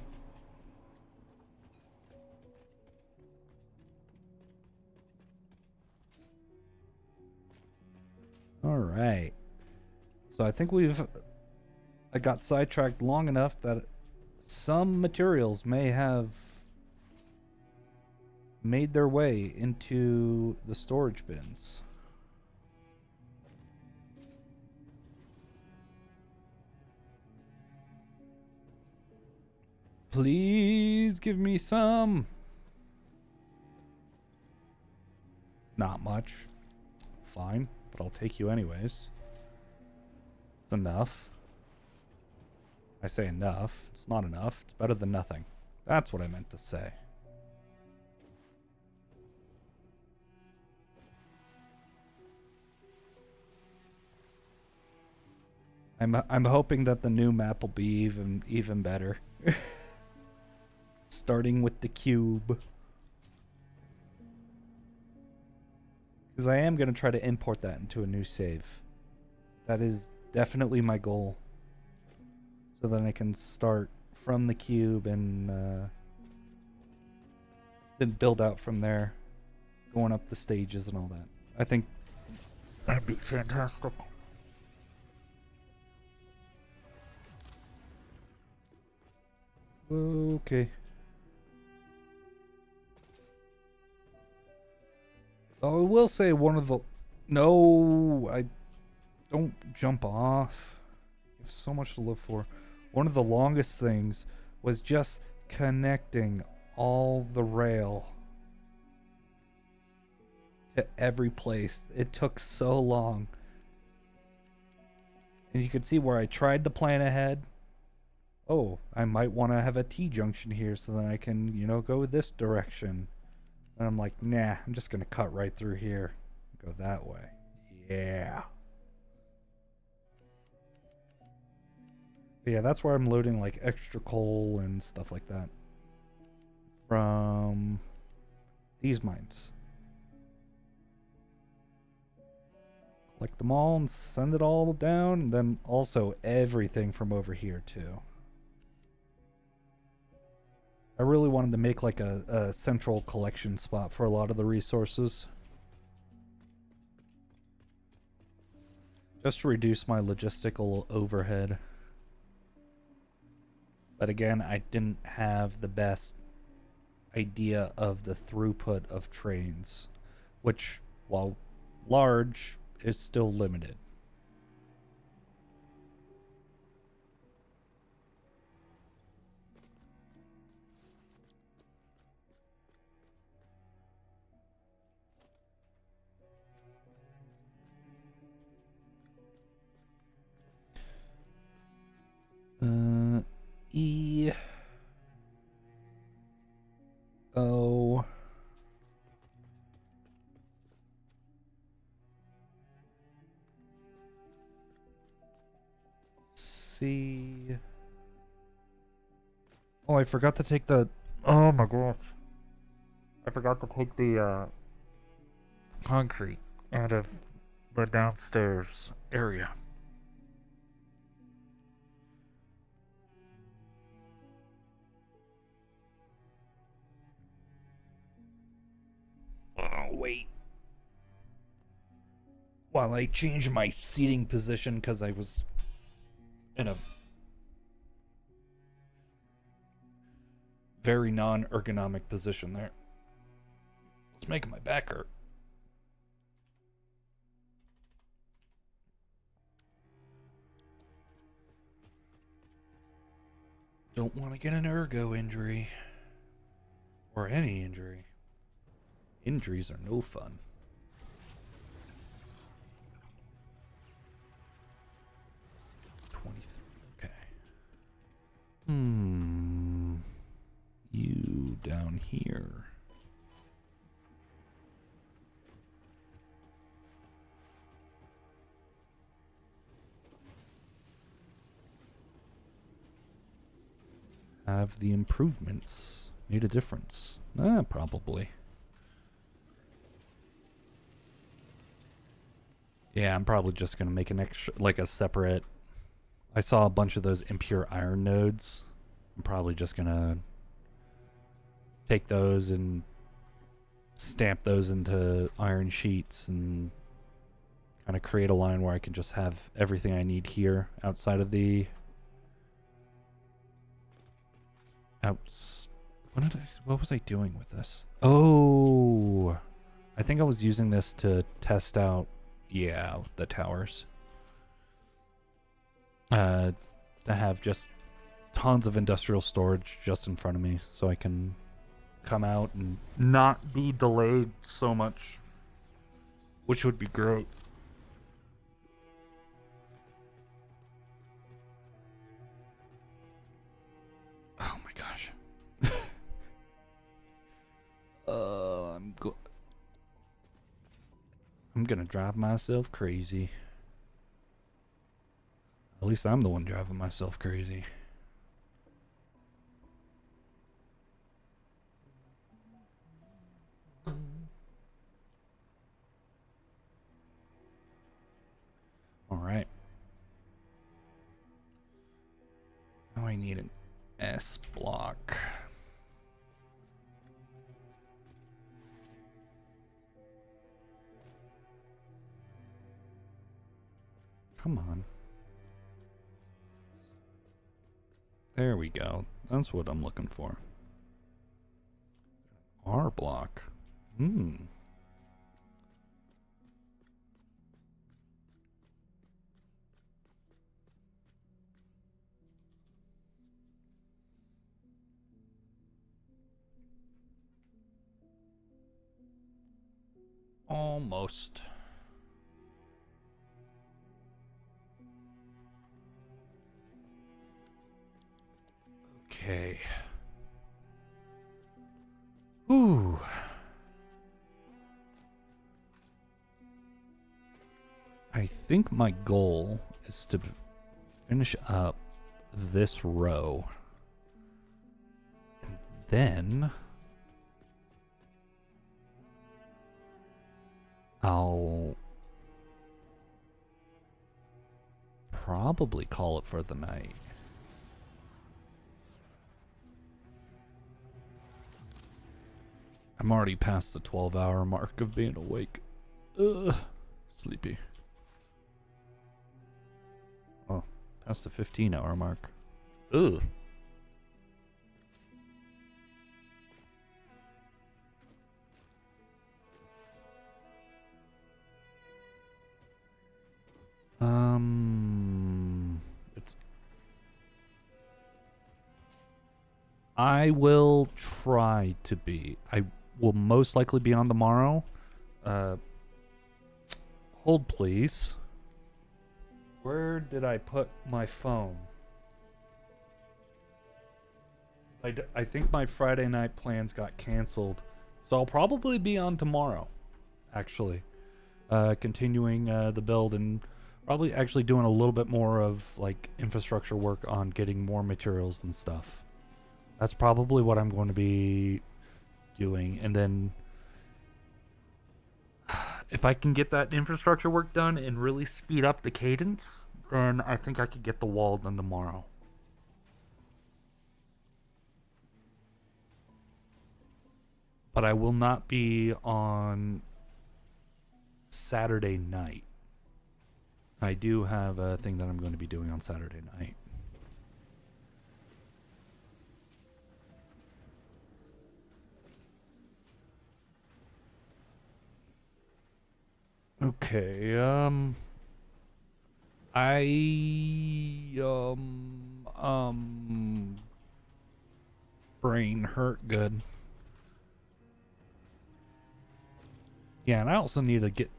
Alright. So I think I got sidetracked long enough that some materials may have made their way into the storage bins. Please give me some. Not much. Fine, but I'll take you anyways. It's enough. I say enough. It's not enough. It's better than nothing. That's what I meant to say. I'm hoping that the new map will be even better. Starting with the cube. Because I am going to try to import that into a new save. That is definitely my goal. So then I can start from the cube and then build out from there. Going up the stages and all that. I think that'd be fantastic. Okay. Oh, I will say one of the... No, I don't jump off. You have so much to live for. One of the longest things was just connecting all the rail to every place. It took so long. And you can see where I tried to plan ahead. Oh, I might want to have a T-junction here so then I can, you know, go this direction. And I'm like, nah, I'm just going to cut right through here. Go that way. Yeah. But yeah, that's where I'm loading, like, extra coal and stuff like that. From these mines. Collect them all and send it all down. And then also everything from over here, too. I really wanted to make like a central collection spot for a lot of the resources. Just to reduce my logistical overhead. But again, I didn't have the best idea of the throughput of trains, which, while large, is still limited. E O C. Oh, I forgot to take the... Oh my gosh. I forgot to take the concrete out of the downstairs area. Oh, wait. While I changed my seating position because I was in a very non-ergonomic position there. It's making my back hurt. Don't want to get an ergo injury. Or any injury. Injuries are no fun. Okay. You down here. Have the improvements made a difference? Probably. Yeah, I'm probably just gonna make an extra, like a separate... I saw a bunch of those impure iron nodes. I'm probably just gonna take those and stamp those into iron sheets and kind of create a line where I can just have everything I need here outside of the... What was I doing with this? Oh, I think I was using this to test out, yeah, the towers. To have just tons of industrial storage just in front of me so I can come out and not be delayed so much which would be great. Oh my gosh. I'm gonna drive myself crazy. At least I'm the one driving myself crazy. All right. Now I need an S block. Come on. There we go. That's what I'm looking for. R block. Almost. Okay. Ooh. I think my goal is to finish up this row. And then I'll probably call it for the night. I'm already past the 12-hour mark of being awake. Ugh, sleepy. Oh, past the 15-hour mark. Ugh. It's. I will try to be. I will most likely be on tomorrow. Hold please. Where did I put my phone? I think my Friday night plans got canceled. So I'll probably be on tomorrow, actually. Continuing the build and probably actually doing a little bit more of like infrastructure work on getting more materials and stuff. That's probably what I'm going to be doing. And then if I can get that infrastructure work done and really speed up the cadence, then I think I could get the wall done tomorrow. But I will not be on Saturday night. I do have a thing that I'm going to be doing on Saturday night. Okay, brain hurt good. Yeah, and I also need to get.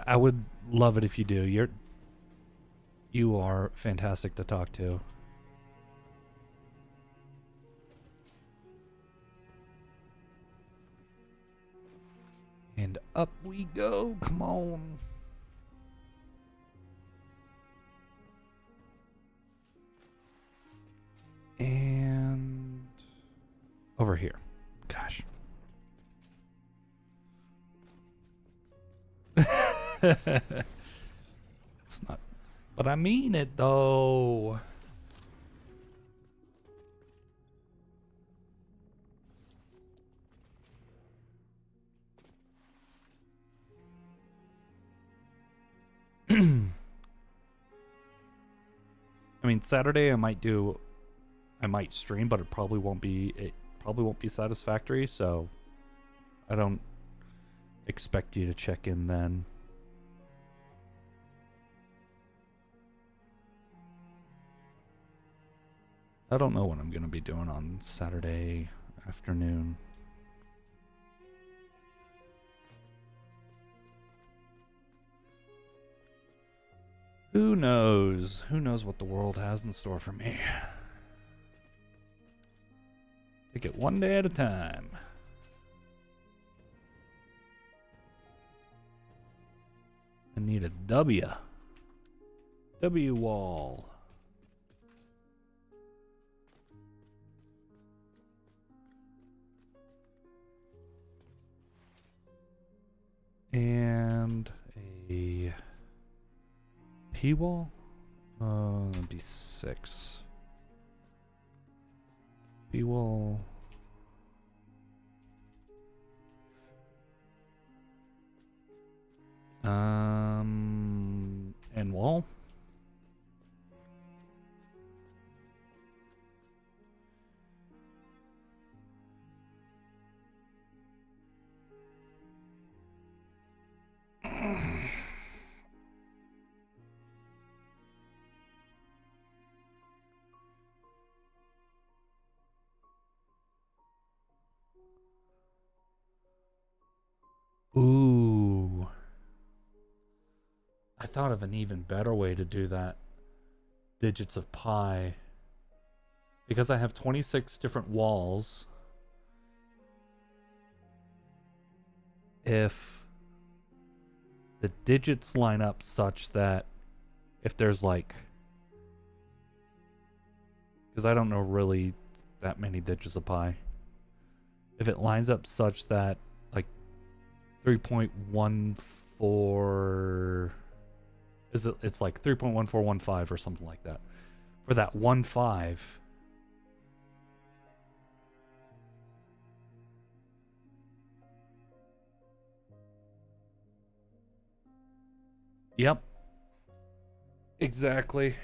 I would love it if you do. You are fantastic to talk to. And up we go. Come on. And over here. Gosh. It's not, but I mean it though. I mean, Saturday I might stream, but it probably won't be satisfactory, so I don't expect you to check in then. I don't know what I'm gonna be doing on Saturday afternoon. Who knows? Who knows what the world has in store for me? Take it one day at a time. I need a W. W wall. And a P wall? That'd be 6. P wall. And wall. Ooh. I thought of an even better way to do that. Digits of pi. Because I have 26 different walls. If the digits line up such that if there's like... Because I don't know really that many digits of pi. If it lines up such that like 3.14... It's like 3.1415 or something like that. For that 1.5... Yep. Exactly.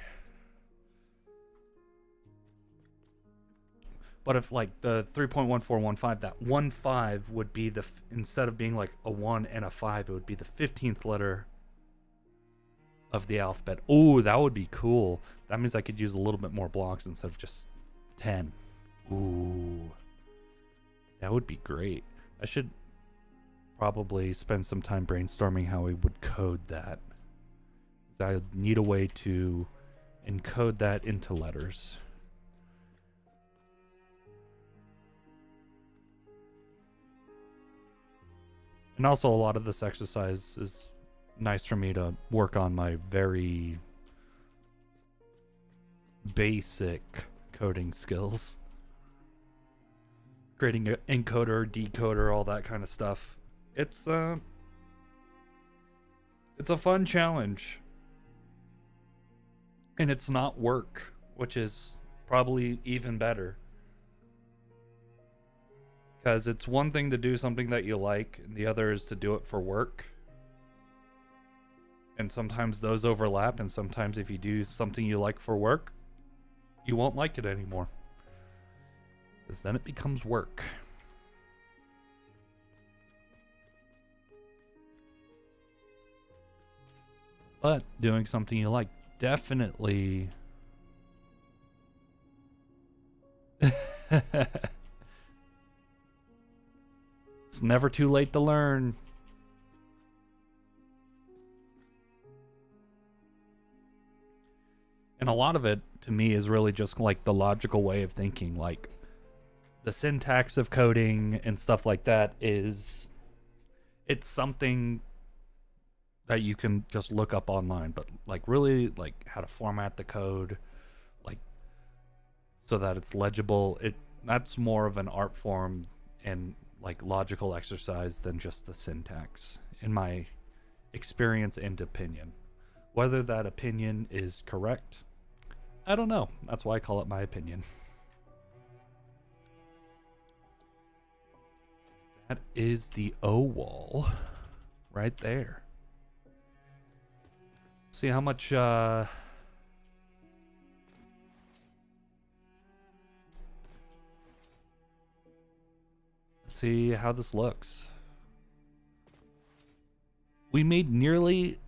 But if like the 3.1415, that 1.5 would be the, instead of being like a 1 and a 5, it would be the 15th letter of the alphabet. Ooh, that would be cool. That means I could use a little bit more blocks instead of just 10. Ooh. That would be great. I should probably spend some time brainstorming how we would code that. I need a way to encode that into letters. And also a lot of this exercise is nice for me to work on my very basic coding skills. Creating an encoder, decoder, all that kind of stuff. It's a fun challenge. And it's not work, which is probably even better. Because it's one thing to do something that you like, and the other is to do it for work. And sometimes those overlap, and sometimes if you do something you like for work, you won't like it anymore. Because then it becomes work. But doing something you like definitely... It's never too late to learn. And a lot of it, to me, is really just like the logical way of thinking. Like, the syntax of coding and stuff like that is... It's something that you can just look up online, but like really like how to format the code, like so that it's legible. That's more of an art form and like logical exercise than just the syntax, in my experience and opinion. Whether that opinion is correct, I don't know. That's why I call it my opinion. That is the O wall right there. See how much let's see how this looks. We made nearly...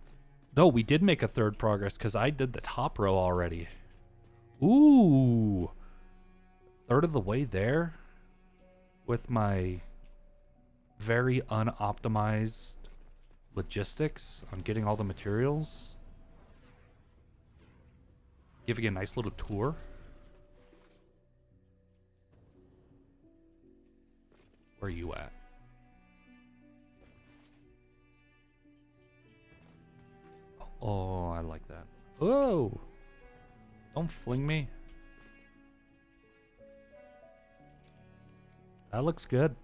No, we did make a third progress because I did the top row already. Ooh. Third of the way there with my very unoptimized logistics on getting all the materials. giving a nice little tour. Where are you at? Oh, I like that. Whoa! Don't fling me. That looks good.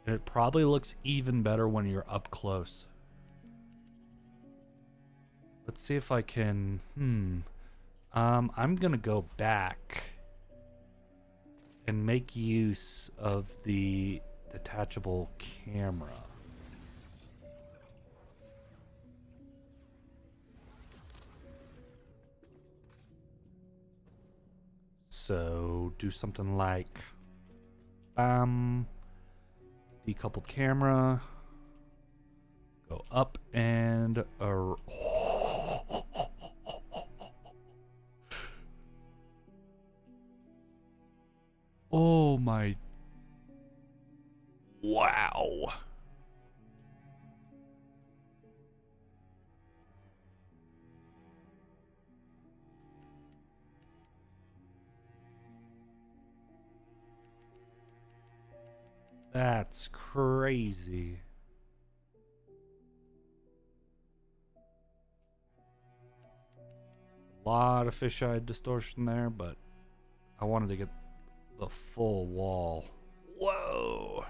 And it probably looks even better when you're up close. Let's see if I can... I'm gonna go back and make use of the detachable camera. So do something like decoupled camera, go up and oh my, wow. That's crazy. A lot of fisheye distortion there, but I wanted to get the full wall. Whoa.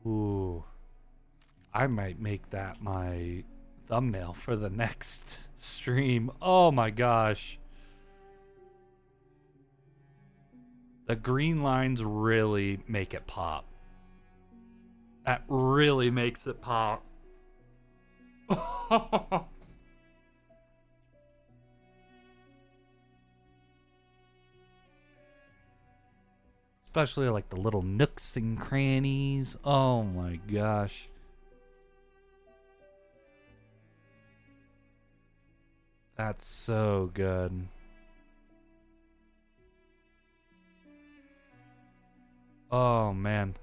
Ooh. I might make that my thumbnail for the next stream. Oh my gosh. The green lines really make it pop. That really makes it pop. Especially like the little nooks and crannies. Oh my gosh. That's so good. Oh man.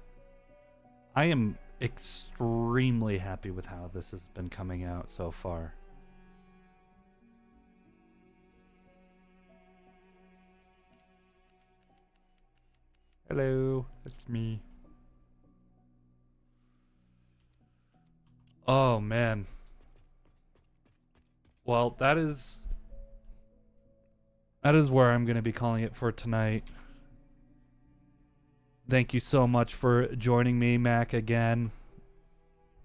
I am extremely happy with how this has been coming out so far. Hello, it's me. Oh man. Well, that is where I'm going to be calling it for tonight. Thank you so much for joining me, Mac, again.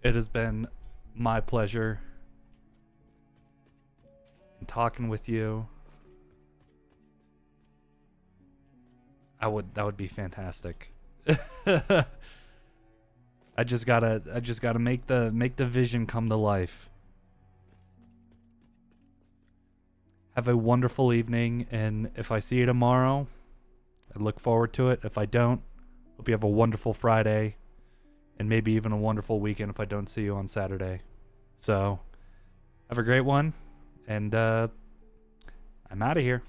It has been my pleasure talking with you. That would be fantastic. I just gotta make the vision come to life. Have a wonderful evening, and if I see you tomorrow, I look forward to it. If I don't, hope you have a wonderful Friday, and maybe even a wonderful weekend if I don't see you on Saturday. So, have a great one, and I'm out of here.